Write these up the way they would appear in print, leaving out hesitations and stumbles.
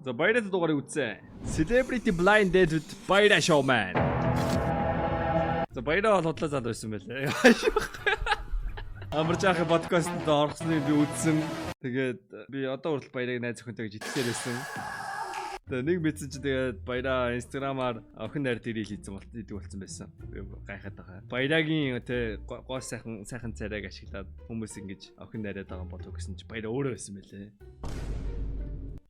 За баяртай дугаарыг үзсэн. Celebrity Blind Date with Баяра Showman. За баяраа бол худлаа зал байсан байлээ. Амар жаахан подкастт орсныг би үзсэн. Тэгээд би одоо хүртэл баярыг найз охинтой гэж итгэхээр байсан. Тэгээд нэг мэдсэн чи тэгээд баяраа инстаграмаар охин найр дээр хийсэн болсон байсан. Би гайхаад байгаа. Баярагийн тэ гоо сайхан царайг ашиглаад хүмүүс ингэж охин найраад байгаа болов гэсэн чи баяраа өөрөө байсан байлээ.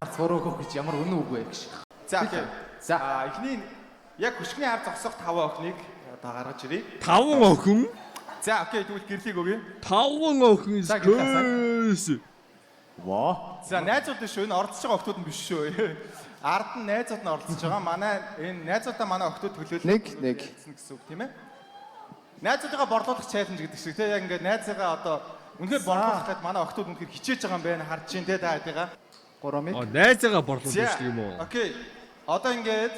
Цуруу хөх гэж ямар үнэн үг вэ гэж. За окей. За эхний яг хөшгөний хар зогсох 5 охиныг одоо гаргаж ирье. 5 охин? За окей, тэгвэл гэрлийг өгье. 5 охин. Ваа. За найзууд шүү. Энэ оролцож байгаа охтууд нь биш шүү. Ард нь найзууд нь оролцож байгаа. Манай энэ найзуудаа манай охтууд төлөөлөл нэг гэсэн үг тийм ээ. Найзуудаа борлуулах чаленж гэдэг шиг тийм яг ингээд найзаагаа одоо үнэхээр борлуулах гэдэг манай охтууд үнэхээр хичээж байгаа юм байна. Харж чинь тийм та хэдийгаа 3 найзаагаа борлуулж юм уу? Окей. Одоо ингээд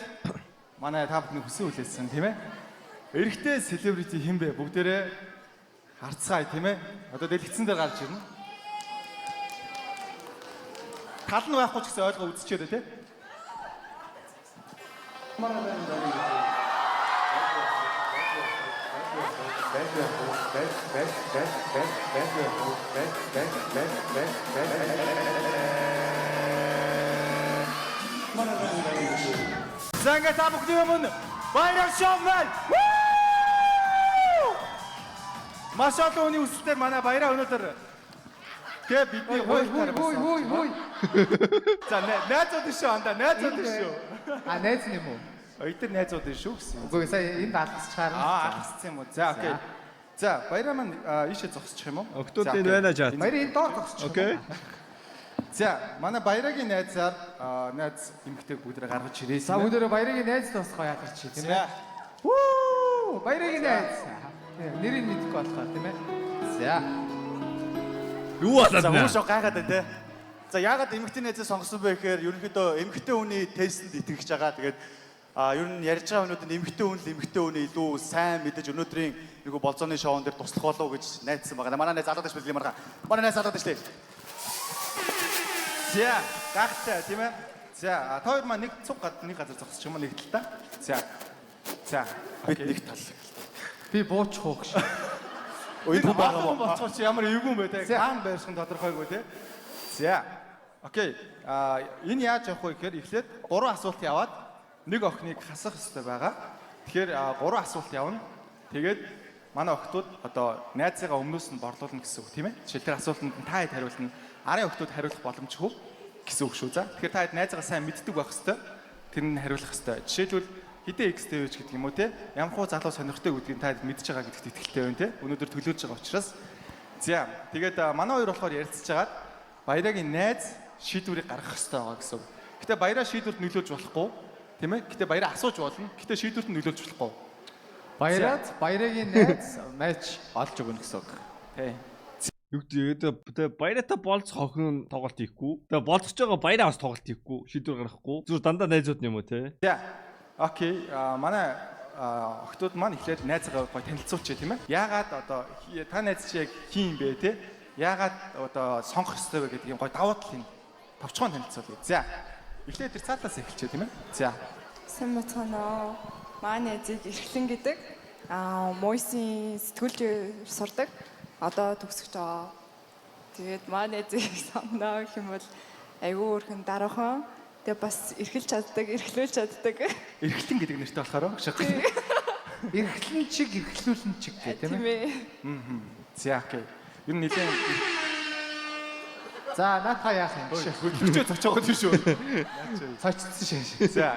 манай та бүхний хүсэн хүлээсэн тийм ээ. Эрэгтэй селебрити хэн бэ? Бүгдээрээ харцгаая тийм ээ. Одоо дэлгэцэн дээр гарч ирнэ. Тал нь байхгүй ч гэсэн ойлгоо үзчихээ дээ тийм. За ингээд та бүхний өмнө Баяра Showman. Маш олон хүний үсэлтээр манай Баяра өнөөдөр тэгээ бидний хуйлтаар хүй. За найзууд шүү андаа найзууд шүү. А найз юм уу? Өдөр найзууд шүү гэсэн. Үгүй сая энд алгасчаар. Алгассан юм уу? За окей. За Баяра маань ийшээ зогсчих юм уу? Октод энэ байна жаа. Баяр энэ доор зогсчих. Окей. За манай Баярагийн найзаар найз эмэгтэйг бүгдээ гаргаж ирээ. За өнөөдөр Баярагийн найз тосгоо яагаад чи тийм ээ? Вүү! Баярагийн найз. Нэрийг мэдэхгүй болохоор тийм ээ. За. Юу болоод За байна? хүмүүс гайхаад байна те. За яагаад эмэгтэй найзаа сонгосон бэ гэхээр ерөнхийдөө эмэгтэй хүний тестэнд итгэж байгаа. Тэгээд ер нь ярьж байгаа хүнүүд эмэгтэй хүн л эмэгтэй хүний илүү сайн мэдэж өнөөдрийн нөгөө болзооны шоун дээр туслах болов гэж найдсан байгаа. Манай найз алаад дэвш бил юмарга. Манай найз алаад дэвшлээ. За гахтай тийм ээ. За та хоёр маань нэг цуг нэг газар зогсчих юм уу нэг тал та. За. Бид нэг тал. Би буучих уу гэж. Ой энэ баатан болцооч ямар эвгүй юм бэ те. Хаан байршин тодорхойгүй те. За. Окей. Энэ яаж явах вэ гэхээр эхлээд 3 асуулт яваад нэг охиныг хасах хэрэгтэй байгаа. Тэгэхээр 3 асуулт явна. Тэгээд манай охтууд одоо найзыгаа өмнөөс нь борлуулна гэсэн үг тийм ээ. Жишээл тэр асуултанд та хэд хариулна. Арын охтууд хариулах боломжгүй гэсэн үг шүү. За. Тэгэхээр та хэд найзыгаа сайн мэддэг байх хэрэгтэй. Тэр нь хариулах хэрэгтэй. Жишээлбэл хэдэн X TV гэдэг юм уу те. Ямхуу залуу сонирхтой гэдгийг та мэдж байгаа гэдэгт итгэлтэй байна те. Өнөөдөр төлөөлж байгаа учраас. За. Тэгээд манай хоёр болохоор ярилцж байгаад Баярагийн найз шийдвэрийг гаргах хэрэгтэй байгаа гэсэн үг. Гэтэ Баяраа шийдвэрт нөлөөлж болохгүй тийм ээ. Гэтэ Баяраа асууж болно. Гэтэ шийдвэрт нөлөөлж болохгүй. Баярагийн найз матч олж өгнө гэсэн үг. Тий. Юу гэдэг баяраатай болцох охин тоглолт хийхгүй. Тэгээ болцож байгаа баяраа бас тоглолт хийхгүй. Шийдвэр гаргахгүй. Зүгээр дандаа найзууд юм уу те? За. Окей. Манай охтууд маань эхлээд найзгаа гой танилцуулчих тийм ээ. Яагаад одоо та найз чи яг хин юм бэ те? Яагаад одоо сонгох ёстой вэ гэдэг юм гой давуу талын товчхон танилцуулъя. За. Эхлээд тэр цаатаас эхэлчихэ тийм ээ. За. Сайн мэцгэнэ. Манай найзыг эрхлэн гэдэг. Мойсын сэтгүүлч сурдаг. Одоо төгсөж байгаа. Тэгээд манай найзыг сонгоно гэх юм бол айгүй өрхөн дараахан. Тэгээд бас эрхэлж чаддаг, эрхлүүлж чаддаг. Эрхлэн гэдэг нэртэй болохоор шах. Эрхлэн чиг, эрхлүүлэн чиг гэх тийм ээ. За окей. Юу нэлээд За наатаа яах юм бэ? хөдөлгөчөө цочоогод шүү. Цочдсон шээ. За.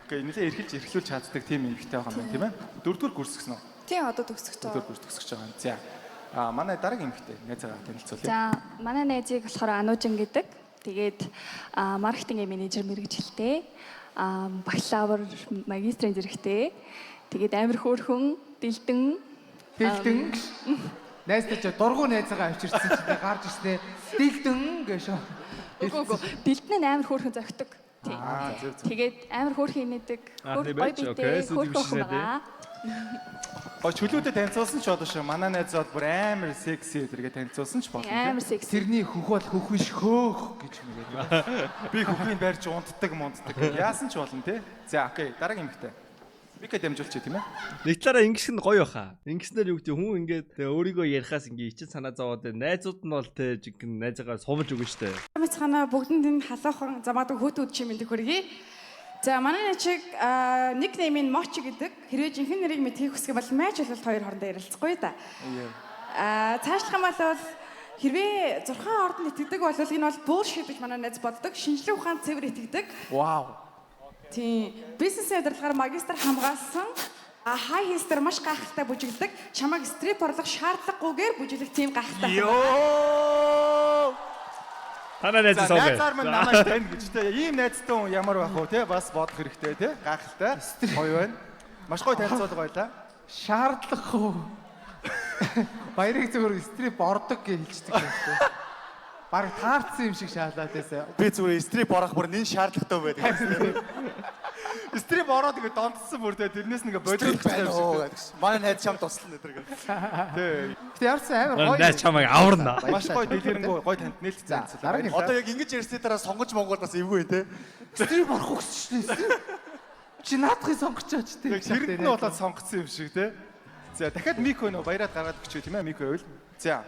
Окей, нэлээд эрхэлж эрхлүүлж чаддаг тийм эмэгтэй байгаа юм тийм ээ. 4-р курс гэсэн үү? Тийм одоо төгсөж 4-р байгаа. курс төгсөж байгаа. За. Манай дараагийн эмэгтэй найзаагаа танилцуулъя. За, манай найзыг болохоор Анужин гэдэг. Тэгээд маркетингийн менежер мэргэжилтэй. Бакалавр, магистрийн зэрэгтэй. Тэгээд амир хөөрхөн, дэлдэн. Найзтай ч дургуй найзаагаа авчирсан чи гарч ирснээр дэлдэн гэж. Үгүй. Дэлдэн нь амир хөөрхөн зөгтөг. Зөв. Тэгээд амир хөөрхөн инээдэг. Гоё Окей, битэй, сүүл хөөрхөн бишнэ дээ. байгаа. Гой чөлөөтэй танилцуулсан ч болоо шүү. Манай найз бол бүр амар секси өдргээ танилцуулсан ч болно. Амар секси. Тэрний хөх бол хөх биш хөөх гэж мэгээ. Би хүүхийг барьж унтдаг. Яасан ч болно те. За окей, дараагийн эмэгтэй. Мика дамжуулчих тийм ээ. Нэг талаараа ингэс нь гоё баха. Ингэснээр юу гэдэг хүн ингээд өөрийгөө ярихаас ингээд ичин санаа зовоод найзууд нь бол те жинхэнэ найзаагаа сувж өгнө штэ. Мэцхана бүгдэнд энэ халуухан замаадаг хөтүүд чи мэдэг хүргэе. За манай начиг никнейм нь Мочи гэдэг. Хэрвээ жинхэнэ нэрийг мэдхийг хүсэх бол Мэж бололт хоёр хоорондоо ярилцахгүй да. Цаашлах юм бол хэрвээ 6 ордонд итгэдэг бол энэ бол bullshit гэж манай найз боддог. Шинжлэх ухаанд цэвэр итгэдэг. Вау. Тийм. Бизнесийн удирдлагаар магистр хамгаалсан. Хай хилстер маш гайхалтай бүжиглдэг. Чамайг стрип орлох шаардлагагүйгээр бүжиглэх тийм гайхалтай. Йоо! Танаа найз суугаа. Найзаар минь намайг тань гэж те. Ийм найзтай хүн ямар байх вэ те? Бас бодох хэрэгтэй те. Гайхалтай. Гоё байна. Маш гоё танилцуулга байлаа. Шаардлагагүй. Баярыг зөвхөн стрип ордог гэж хэлчихдэг юм. Бараг таарцсан юм шиг шаалаад байсан. Би зүгээр стрип орох бүр нэн шаардлагатай байдаг. Стрип ороод ингэ донтсон бүр те. Тэрнээс нэг бодох байна уу гэсэн. Манай найз чамд туслана өдрөг. Тий. Гэтэ ярсан амар гоё. Найз чамайг аварна. Маш гоё дэлгэрэнгүй гоё танд нээлттэй Дараагийн Одоо яг ингэж ярьсны дараа сонгож Монгол бас эвгүй те. стрип орох гэсэн шүү дээ. Чи наадахыг сонгож чаач те. Хэрэгт нь болоод сонгоцсон юм шиг те. За дахиад Мико нөө баяраад гаргаад өгчөө тийм ээ Мико байвал. За.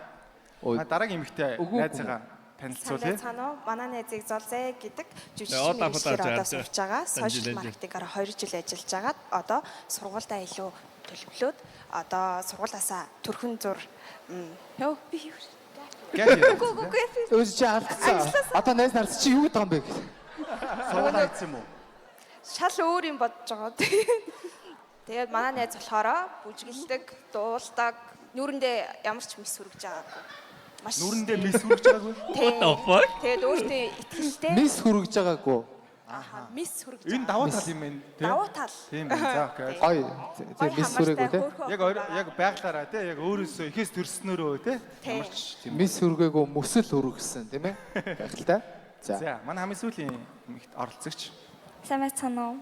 Дараагийн эмэгтэй найзгаа танилцуулъя. Цаанаа манай найзыг Золзай гэдэг Одоо жүжигчээр одоо фото сурч байгаа. Сошиал маркетингээр 2 жил ажиллаж агаад одоо сургуультай илүү төлөвлөөд одоо сургуулиасаа төрхөн зур ёо би юу Гэх Өөс чи алдсан. Одоо найз нарт чи юу гэдэг юм бэ? Сургуулаа хийсэн юм уу? шал өөр юм бодож байгаа. Тэгээд манай найз болохоор бүжгэлдэг, дуулдаг, нүрэндээ ямар ч мис хүргэж байгаагүй. Маш нүрэндээ мис хүргэж байгаагүй. What the fuck? Тэгээд өөртөө итгэлтэй. Мис хүргэж байгаагүй. Мис хүргэж. Энэ давуу тал юм байна тийм. Давуу тал. Тийм байна. За окей. Гоё. Тэг мис хүрээгүй те. Яг байглаараа те яг өөрөөсөө ихээс төрснөөрөө те. Тийм. Мис хүргээгүй мөсөл хүргэсэн тийм ээ. Гайхалтай. За. За манай хамгийн сүүлийн эмэгт оролцогч. Сайн байцгаана уу?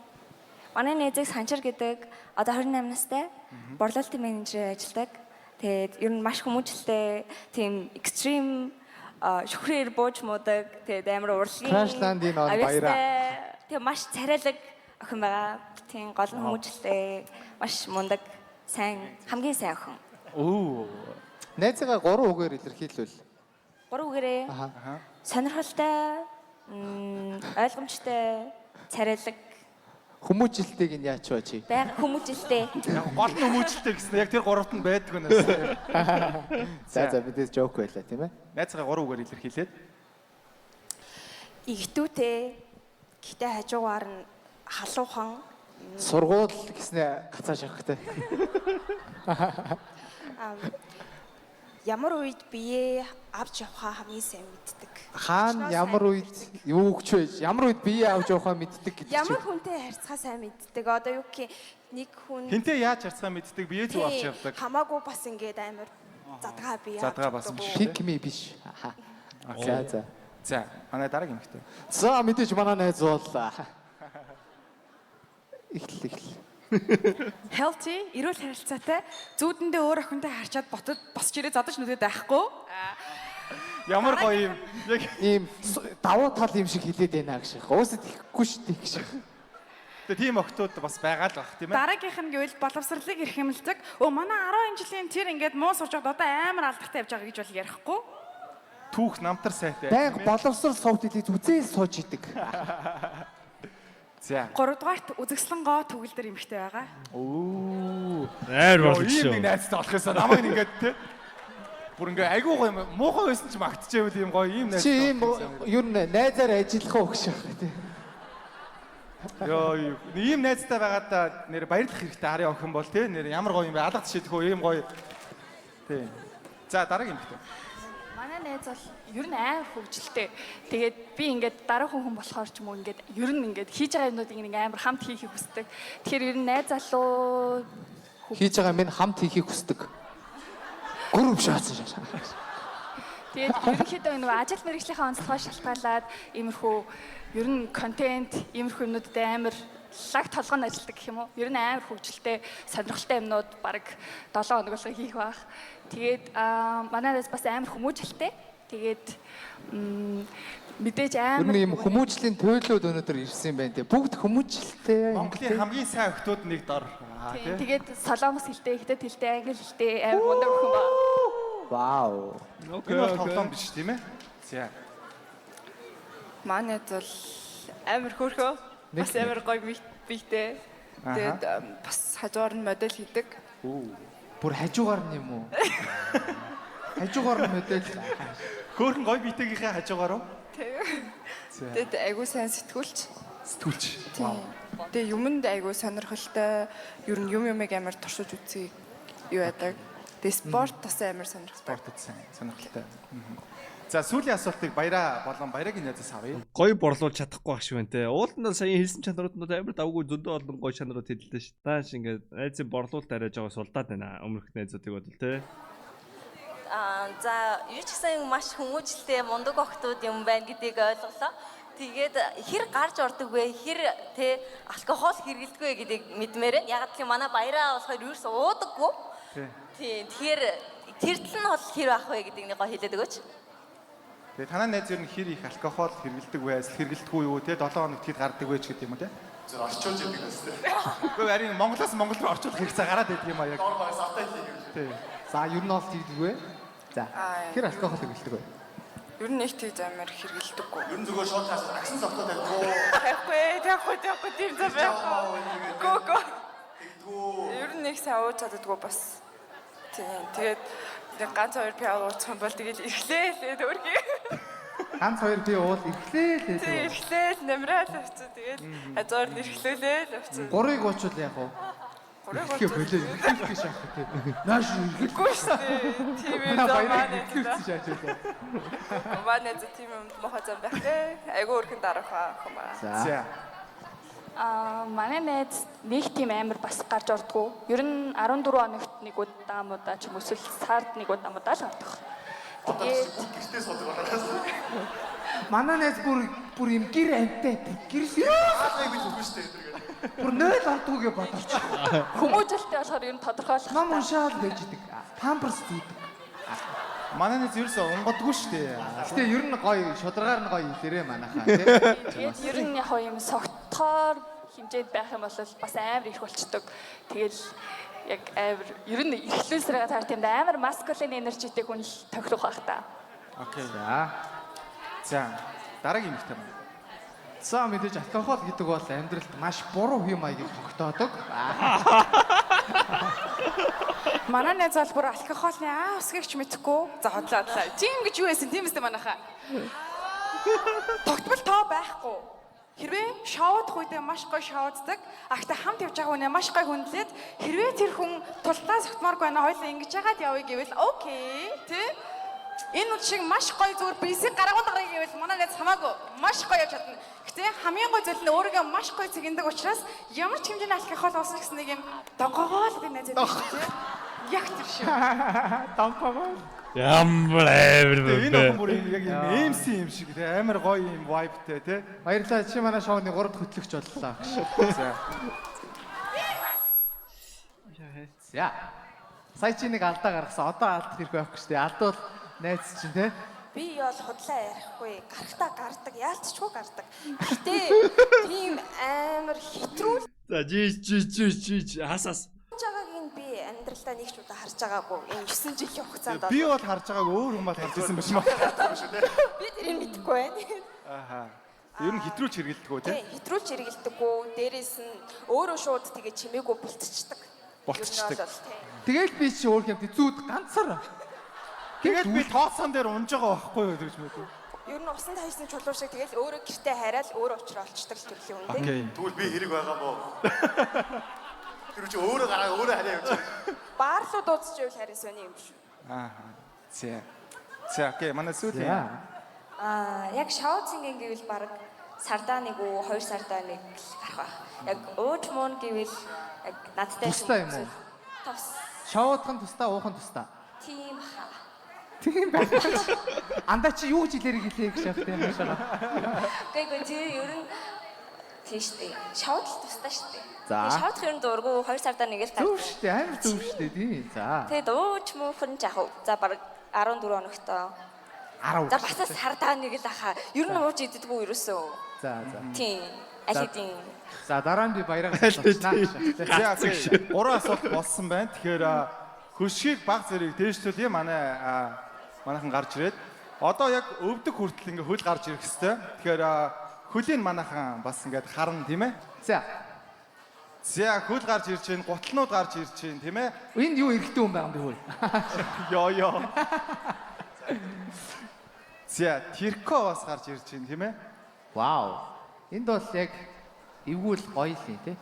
Манай найзыг Санчир гэдэг одоо 28 настай борлуулалтын менежерээр ажилладаг. Тэгээд ер нь маш хүмүүжлтэй тийм экстрим шүхрээр бууж муудаг. Тэгээд амар урлагийн Crashland-ийн он баяраа. Тэгээд маш царайлаг охин байгаа. Тийм гол нь хүмүүжлтэй, маш мундаг, сайн, хамгийн сайн охин. Оо. Найзгаа 3 үгээр илэрхийлвэл. 3 үгээрээ. Сонирхолтой, ойлгомжтой, царайлаг, Хүмүүжилтэйг нь яач ба чи? байга хүмүүжлтэй. Гол нь хүмүүжлтэй гэсэн яг тэр гуравт нь байдаг өнөөс. За мэдээж жоок байла тийм ээ. Найзгаа 3 үгээр илэрхийлээд. Игтүүтэй. Гэхдээ хажуугаар нь халуухан. Сургууль гэснээр гацаа шахахтай. Ямар үед бие авч явахаа хамгийн сайн мэддэг. Хаана ямар үед юу өгч вэ? Ямар үед бие авч явахаа мэддэг гэдэг чинь. Ямар хүнтэй харьцахаа сайн мэддэг. Одоо юу гэх нэг хүн Хинтээ яаж харцгаа мэддэг бие зүг авч явдаг. Хамаагүй бас ингээд амар задгаа бие. Задгаа бас биш. Пик ми биш. За. За манай дараагийн эмэгтэй. За мэдээж манай найз бол ихл. Healthy, эрүүл харилцаатай, зүүдэндээ өөр охинтой харчаад ботод босч ирээ задаж нүдэд байхгүй. Ямар гоё юм. Яг Ийм давуу тал юм шиг хилээд байна гэж. Уусад ихгүй шүү дээ гэж. тийм охтууд бас байгаа л баг тийм ээ. Дараагийнх нь гэвэл боловсролыг эрхэмлдэг. Манай 10 жилийн тэр ингээд муу сууж одоо амар алдартай явж байгаа гэж бол ярихгүй. Түүх намтар сайтай. Байнга боловсрол сувд хэлээд үзээл сууж идэг. За. 3 дугаарт үзэгслэн гоо төгөлдөр эмхтэй байгаа. Оо. Айр Ийм болж нэг шүү. найзтай болох юмсан намайг ингээд те. Бүр ингээ айгуу гоё муухай байсан ч магтчихвэл ийм гоё ийм найзтай. Чи ийм ер нь найзаар ажиллах уу гэж байна тий. Йоо ийм найзтай байгаадаа нэр баярлах хэрэгтэй арын охин бол те нэр ямар гоё юм бэ алгад шийдэх үү ийм гоё. Тий. За дараагийн эмэгтэй. Манай найз бол ер нь амар хөвгөлтэй. Тэгээд би ингээд дараахан хүн болохоор ч юм уу ингээд ер нь ингээд хийж байгаа юмнуудыг ингээд амар хамт хийхийг хүсдэг. Тэгэхээр ер нь найз залуу Хийж байгаа минь хамт хийхийг хүсдэг. Гүрв шаасан шаа. тэгээд ерөнхийдөө нөгөө ажил мэргэжлийнхээ онцлогоо шалтгаалаад иймэрхүү ер нь контент иймэрхүү юмнуудад амар лаг толгойн ажилладаг гэх юм уу. Ер нь амар хөвгөлтэй, сонирхолтой юмнууд баг 7 хоног болго хийх байх. Тэгээд манай найз бас амар хүмүүжлтэй. Тэгээд мэдээж Ер амар нь юм хүмүүжлийн туйлууд өнөөдөр ирсэн юм байна те. Бүгд хүмүүжлтэй. Монголын хамгийн сайн охтууд нэг дор. Тий. тэгээд солонгос хэлтэй, хятад хэлтэй, англи хэлтэй амар мундаг охин ба. Вау. Энэ бол тоглоом биш тийм ээ. За. Манайд бол амар хөөрхөө. Бас амар гоё бийтэй. Тэгээд бас хажуугаар нь модель хийдэг. Бүр хажуугаар нь юм уу? Хажуугаар нь модель. Хөөрхөн гой битээгийнхээ хажуугаар уу? Тэгээд айгуу сайн сэтгүүлч. Сэтгүүлч. Тийм. Тэгээд юмд айгуу сонирхолтой. Ер нь юмыг амар туршиж үзье юу яадаг. Тэгээд спорт бас амар сонирхолтой. Спорт сайн сонирхолтой. За сүүлийн асуултыг Баяра болон Баярагийн найзаас авъя. Гой борлуулж чадахгүй байх шиг байна те. Уултнаа саяхан хэлсэн чанарууд амар давгүй зөндөө олон гой чанарууд хэллээ ш. Тааш ингээд найзын борлуулалт арайж байгаа сулдаад байна. Өмнөх найзуудыг бодвол те. За юу ч гэсэн маш хүмүүжлтэй мундаг охтууд юм байна гэдгийг ойлголоо. Тэгээд хэр гарч ордог вэ? Хэр тэ алкогол хэрэглэдэг вэ гэдгийг мэдмээр. Яг л манай Баяраа болохоор юу ч уудаггүй. Тийм. Тэгэхээр тэрдэл нь бол хэр байх вэ гэдгийг нэг гоо хэлээд өгөөч. Тэгээ танаа найз ер нь хэр их алкогол хэрэглэдэг вэ? Эсвэл хэрэглэдэггүй юу те? 7 хоногт хэд гардаг вэ ч гэдэг юм уу те? Зөв орчуулж яадаг юм тест. Гэхдээ харин Монголоос Монгол руу орчуулах хэрэгцээ гараад байдаг юм а яг. Дор багс автаа хийх. Тий. За ер нь бол тийдгүй. За. Хэр алкогол хэрэглэдэг вэ? Ер нь нэг тийж амар хэрэгэлдэггүй. Ер нь зүгээр шууд таасан агсан завтаа тавьгүй. Тэгэхгүй тийм зав байхгүй. Гоо. Ер нь нэг сайн ууж чаддаггүй бас. Тийм. Тэгээд нэг ганц 2 пиа уучих юм бол тэгэл эхлээ өөргий. Ганц 2 би уул эхлээ л Тийм эхлээ нэмрээд авчих. Тэгээд хажуугаар нь эрхлүүлээ л авчих. 3-ыг уучвал яах вэ? 3-ыг Ихе хөлөө ихэх шахах тийм. Нааш Үгүй шүү дээ. Тийм юм даа манай ихэх шаачаа. манай тийм юм мохоо зам байх те. Айгу өрхөн дарах охин ба. За. Манай найз нэг тийм амар бас гарч ордгоо. Ер нь 14 хоногт нэг удаа мудаа ч юм уу эсвэл сард нэг удаа мудаа л ордог. Тэгээд Гэртээ суудаг болоос. Манай найз бүр юм гэр амтай гэрс Аалыг би зүггүй шүү дээ. бүр 0 ардгуугээ бодорч. хүмүүжлтэй болохоор ер нь тодорхойлох. Ном уншаал байж идэг. Памперс зүүдэг. Манай найз ерөөсөө унгадгүй шүү дээ. Гэтэ ер нь гоё шударгаар нь гоё илэрээ манайхаа тийм. Тэгээд ер нь яг юм согтоор хэмжээд байх юм бол бас амар их болчдөг. Тэгэл яг амар ер нь эрхлүүлсрээ таар тийм амар маскулин энержитэй хүн л тохирох байх та. Окей. За. Дараагийн эмэгтэй маань. За мэдээж алкогол гэдэг бол амьдралд маш буруу хэм маягийг тогтоодог. Манай найз бол бүр алкоголны усгийгч мэдэхгүй. За хотлоо. Тийм гэж юу байсан? Тийм үстэй манайхаа. Тогтмол тоо байхгүй. Хэрвээ шоудах үедээ маш гоё шоуддаг. Ахта хамт явж байгаа хүнээ маш гоё хүндлээд хэрвээ тэр хүн тултаа согтмооргүй байна хоёлаа ингэж яагаад явъя гэвэл окей тий. Энэ үн шиг маш гоё зүгээр бисиг гаргуулгарыг гэвэл манай найз хамаагүй маш гоё явж чадна. Гэтэ хамгийн гоё зүйл нь өөрийгөө маш гоё цэгэндэг учраас ямар ч хэмжээний алкогол уусан гэсэн нэг юм донгогоо л найз байдаг шүү дээ. Яг тэр шиг. Донкогоо. Ямар амар Энэ охин бүр яг юм MC юм шиг те амар гоё юм vibeтэй те. Баярлалаа чи манай шоуны 3-р хөтлөгч боллоо. За. За. Сая чи нэг алдаа гаргасан. Одоо алдах хэрэг байхгүй шүү дээ. Алдвал найз чинь те. Би бол худлаа ярихгүй, гарахтаа гардаг, яалтчгүй гардаг. Гэтэ тийм амар хэтрүүл За жи хасаас. жагааг би амьдралдаа нэг ч удаа харж байгаагүй. Энэ 9 жилийн хугацаанд Би бол харж байгааг өөр хүмүүс харж ирсэн биш маа. би тэрийг мэдэхгүй байна. Ааха. Ер нь хэтрүүлж хэрэгэлдэг үү те? Тий, хэтрүүлж хэрэгэлдэггүй. Дээрээс нь өөрөө шууд тэгээ чимээгүй бултчихдаг. Бултчихдаг. Тэгэл би чи өөр юм зүүд ганцаар. Тэгээд би тооцсон дээр унж байгаа байхгүй юу гэж мэдээ. Ер нь усан тайсны чулуу шиг тэгэл өөрөө гэртээ хараад өөрөө уучраалцдаг төрлийн хүн тий. Тэгвэл би хэрэг байгаа мó. Тэр чи өөрөө гараа өөрөө хараа явж байгаа. Баар руу дуудаж ивэл харин сони юм шүү. Ааха. За окей, манай сүүлийн. Яг шоуцингийн гэвэл баг сардаа нэг үү 2 сардаа нэг гарах байх. Яг өөч мөн гэвэл яг надтай Тустай юм уу? Тус. Шоудхан тустаа, уухан тустаа. Тийм хаа. Тийм байна. Андаа чи юу гэж хэлэрэг хэлээ гэж шахтай юм шагаа. Гэхдээ тэр ер нь Тийм шүү дээ. Шавд л тусдаа шүү дээ. За. Тэгээ шавдах юм дургу 2 сардаа нэг л Зөв таардаг. шүү дээ. Амар зөв шүү дээ тий. За. Тэгээ дууч мөн жах. За баг 14 хоногтой. 10. За бас сардаа нэг л ахаа. Ер нь ууж иддэггүй ерөөсөө. За за. Тийм. Алидин. За дараа нь би баяраа болчихнаа. За окей. 3 асуулт болсон байна. Тэгэхээр хөшгийг баг зэрэг дээшлүүлээ манайхан гарч ирээд. Одоо яг өвдөг хүртэл ингээ хөл гарч ирэх хэвээр. Тэгэхээр хөлийн манайхан бас ингээд харна тийм ээ. За. За хөл гарч ирж байна, гутлнууд гарч ирж байна тийм ээ. Энд юу эргэтэй хүн байгаа юм бэ хөл? Йоо. За тэрко бас гарч ирж байна тийм ээ. Вау. Энд бол яг эвгүүл гоё л юм тий.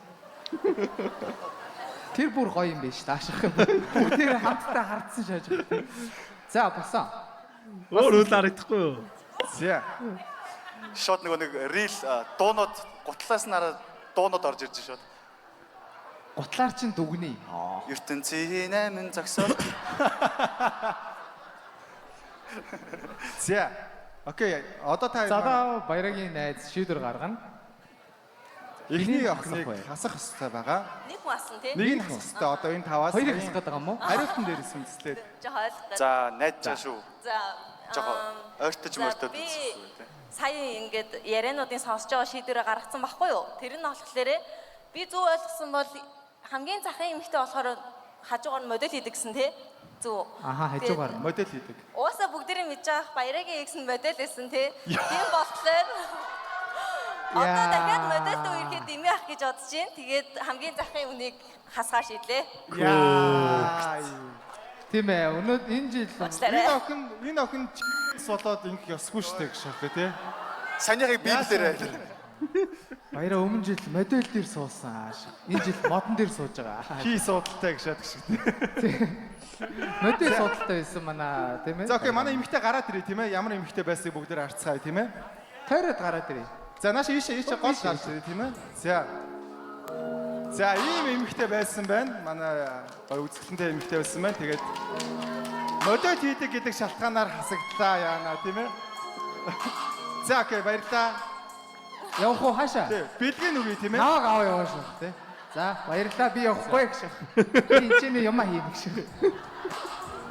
Тэр бүр гоё юм биш тааших юм. Тэр хамтдаа хардсан шааж байгаа. За басан. Өөр үл харагдахгүй юу? За. Шот нэг рил дуунууд гутлаас нараа дуунууд орж ирж шот. Гутлаар чин дүгнэе. ертөнцийн 8 зогсоод. За. Окей. Одоо та За баярагийн найз шийдвэр гаргана. эхний Энийг охиныг хасах хасах хэрэгтэй байгаа. Нэг хүн асан тий. Нэг нь хасах хэрэгтэй. Одоо энэ таваас Хоёрыг хасах гэдэг юм уу? хариултан дээрээс үндэслээд. Жоо ойлгох. За найдаж шүү. За Жоо ойртож мөртөд. сая ингээд яриануудын сонсож байгаа шийдвэрээ гаргацсан байхгүй юу? Тэр нь болохоор би зөв ойлгосон бол хамгийн захын эмэгтэй болохоор хажуугаар нь модель хийдэг гэсэн тий. Зөв. Аха хажуугаар. Модель хийдэг. Уусаа бүгдээрээ мэдж байгаа баярагийн X нь модель байсан тий. Тийм болохоор одоо дахиад модельд үерхэд дэмий ах гэж бодож байна. Тэгээд хамгийн захын үнийг хасгаа шийдлээ. Яа. Тийм ээ. Өнөөдөр энэ жил Энэ охин болоод ингэх ёсгүй шүү дээ гэж шахах тий. Санийхыг библиэр баяраа өмнө жил модель дээр суусан. Энэ жил модон дээр сууж байгаа. Хий суудалтай гэж шатдаг шиг тий. Модель суудалтай байсан манай тийм ээ. За окей, манай эмэгтэй гараад ирээ тийм ээ. Ямар эмэгтэй байсныг бүгдээр харцгаая тийм ээ. Тойроод гараад ирээ. За нааш ийшээ гол гарч ирээ тийм ээ. За ийм эмэгтэй байсан байна. Манай үзэсгэлэнтэй эмэгтэй байсан байна. Тэгээд модель хийдэг гэдэг шалтгаанаар хасагдлаа яана тийм ээ. За окей, баярлалаа. Явах уу хаашаа? Тий, бэлгийн үгүй тийм ээ. Наваг аваа яваа шүү тий. За баярлалаа би явахгүй гэж. Би энэ юм хийх гэж.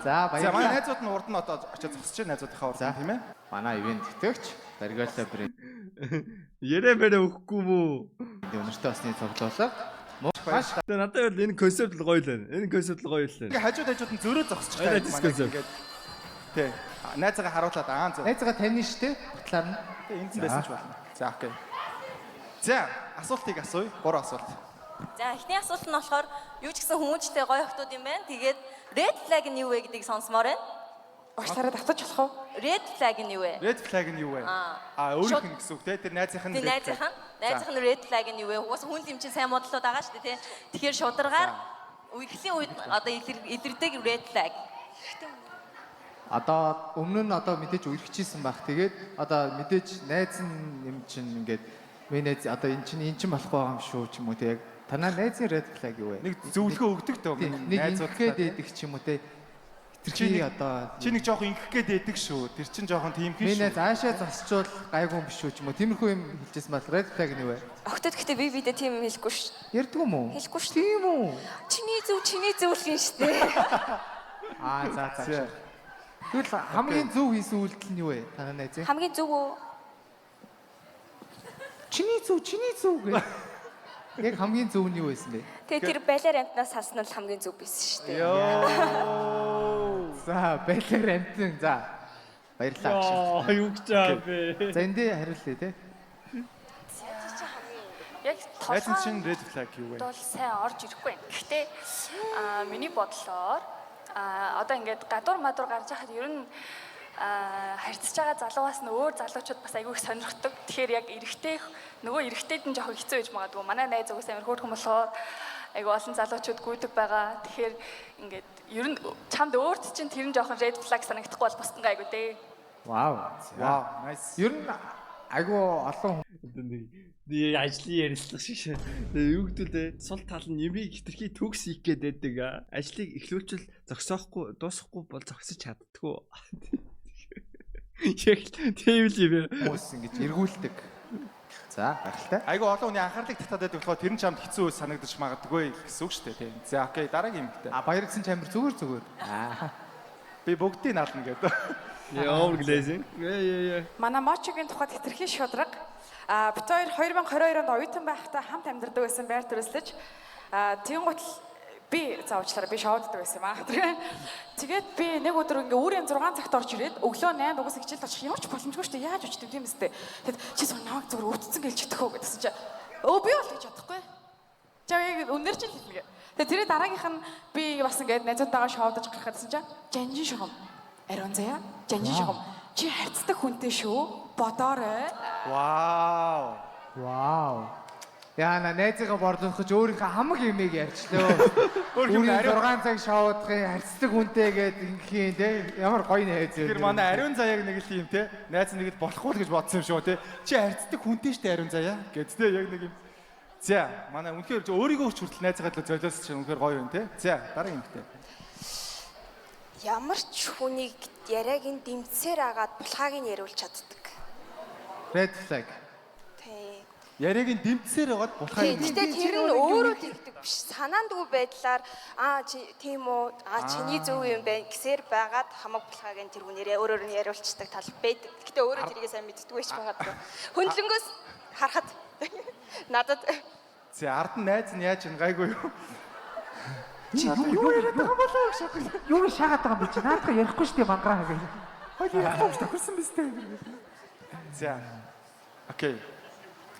За За баярлалаа. манай найзууд нь урд нь одоо очиж зогсож байна найзуудынхаа урд нь тийм ээ. Манай ивент тэтгэгч Баргалта брэнд Ярэ бэрэ өгөхгүй мүү? өнөртөө басны цуглуулга. Маш Тэгээ надад бол энэ концепт л гоё л байна. Энэ концепт л гоё л байна. Ингээ хажууд нь зөрөө зогсож Манай байгаа дисконсерт. ингээд. Тий. Найзаагаа харуулад зөө. найзгаа тань штэ. Батлаар нь. Энд нь байсан ч болно. За окей. За асуултыг асууя. 3 асуулт. За эхний асуулт нь болохоор юу ч гэсэн хүмүүжтэй гоё охтууд юм байна. Тэгээд red flag нь юу вэ гэдгийг сонсомоор байна. Багшлаараа татаж болох уу? Red flag нь юу вэ? Red flag нь юу вэ? Өөрийнх нь гэсэн үг те. Тэр найзынх нь Тэр найзынх нь red flag нь юу вэ? Уус хүн юм чинь сайн модлоод байгаа шүү дээ тий. Тэгэхээр шударгаар үерхлийн үед одоо илэрдэг red flag. Одоо өмнө нь одоо мэдээж үерхчихсэн байх. Тэгээд одоо мэдээж найз нь юм чинь ингээд миний найз одоо эн чинь болохгүй байгаа юм шүү ч юм уу те. Яг танаа найзын red flag юу вэ? нэг зөвлөгөө өгдөг төө. нэг ингэхэд дээдэг ч юм уу те. Чи одоо чи нэг жоохон ингэх гээд дээдэг шүү. Тэр чин жоохон тийм хин миний шүү. найз аашаа засчвал гайгүй юм биш үү ч юм уу. Тиймэрхүү юм хэлжсэн бол red flag нь юу вэ? Охтод гэхдээ би бидээ тийм хэлэхгүй шүү. Ярдгүй юм уу? Хэлэхгүй шүү. Тийм үү? Чиний зөв л юм шүү дээ. За. Тэгвэл хамгийн зөв хийсэн үйлдэл нь юу вэ? Танаа найз? Хамгийн зөв үү? Чиний зөв гэх. Яг хамгийн зөв нь юу байсан бэ? Тэгээ тэр балер амтнаас салсан нь хамгийн зөв байсан шүү дээ. За, балер амтэн. За. Баярлалаа. Юу гэж байгаа бэ? За эндээ хариулъя те. Яг Найзын чин red flag юу вэ? бол сайн орж ирэхгүй байна. Гэхдээ миний бодлоор одоо ингээд гадуур мадуур гарч байхад ер нь харьцаж байгаа залуугаас нь өөр залуучууд бас айгүй их сонирхдаг. Тэгэхээр яг нөгөө эрэгтэйд нь жоохон хэцүү байж магадгүй. Манай найз угс амир хөөрхөн болохоор айгүй олон залуучууд гүйдэг байгаа. Тэгэхээр ингээд ер нь чамд өөрт чинь тэр нь жоохон red flag санагдахгүй бол бусдын айгүй дээ. Вау. Nice. Ер нь айгүй олон нэг ажлын ярилцлага шиг шээ. Тэгээ юу гэдүүлээ сул тал нь нэмийг хитрхи төгс хийх гээд байдаг. Ажлыг эхлүүлчихэл зогсоохгүй дуусахгүй бол зогсож чаддгүй. Яг тийм л юм. хүмүүс ингэж эргүүлдэг. За, гайхалтай. Айгу олон хүний анхаарлыг татаад байдаг болохоор тэр нь чамд хэцүү санагдаж магадгүй гэсэн үг шүү дээ. Тийм. За окей, дараагийн эмэгтэй. Баяр гэсэн ч амар зүгээр. Би бүгдийг наална гэдэг. Яа, глэзинг. Яа. Манай Мочигийн тухайд хэтэрхий шудраг. Бид хоёр 2022 онд оюутан байхдаа хамт амьдардаг байсан байр төрөслөж. Тэнгуут би заавчлаараа би шоуддаг байсан юм аа. Тэгээд би нэг өдөр ингээ өөрийн 6 цагт орж ирээд өглөө 8 дугаас хичээлд очих юм ч боломжгүй шүү дээ. Яаж өчтдөг юм бэ? Тэгэд чи зөв намайг зүгээр өвдсөн гэлж чадах уу гэдсэн чи. Би бол гэж чадахгүй. За яг үнээр чинь хэлнэ. Тэгээд тэрийн дараагийнх нь би бас ингээд найзуудтайгаа шоудаж гарахад гэсэн чи жанжин шугам. Ариун заяа. Жанжин шугам. Чи хайцдаг хүнтэй шүү. Бодоорой. Вау. Яа на найзыгаа борлуулах өөрийнхөө хамаг юмыг ярьчлаа. Өөрийн 6 цаг шоудахын харьцдаг хүнтэй гээд ингэхийн те ямар гоё найз вэ. Тэр манай ариун заяаг нэг л юм те. Найз нэгэд болохгүй л гэж бодсон юм шүү те. Чи харьцдаг хүнтэй штэ ариун заяа гэд те яг нэг юм. За манай үнэхээр өөрийгөө хүртэл найзгаа л золиос чинь үнэхээр гоё юм те. За дараагийн эмэгтэй. Ямар ч хүнийг яриагийн дэмцээр агаад булхааг нь яриулж чаддаг. Red flag. Яриагийн дэмцээр байгаад булхаа. Гэтэ тэр нь өөрөө тэгдэг биш. Санаандгүй байдлаар тийм үү чиний зөв юм байна гэсээр байгаад хамаг булхааг нь тэр хүнээрээ өөрөөр нь яриулцдаг тал байдаг. Гэтэ өөрөө тэрийг сайн мэддэггүй ч байгаад. Хөндлөнгөөс харахад надад За ард нь найз нь яаж ин гайгүй юу? Чи юу яриад байгаа болоо гэж. Юу шаагаад байгаа юм бэ чи? Наадах ярихгүй шүү дээ бандраа гэж. Хойд ярихгүй шүү дээ хөрсөн биз дээ. За. Окей.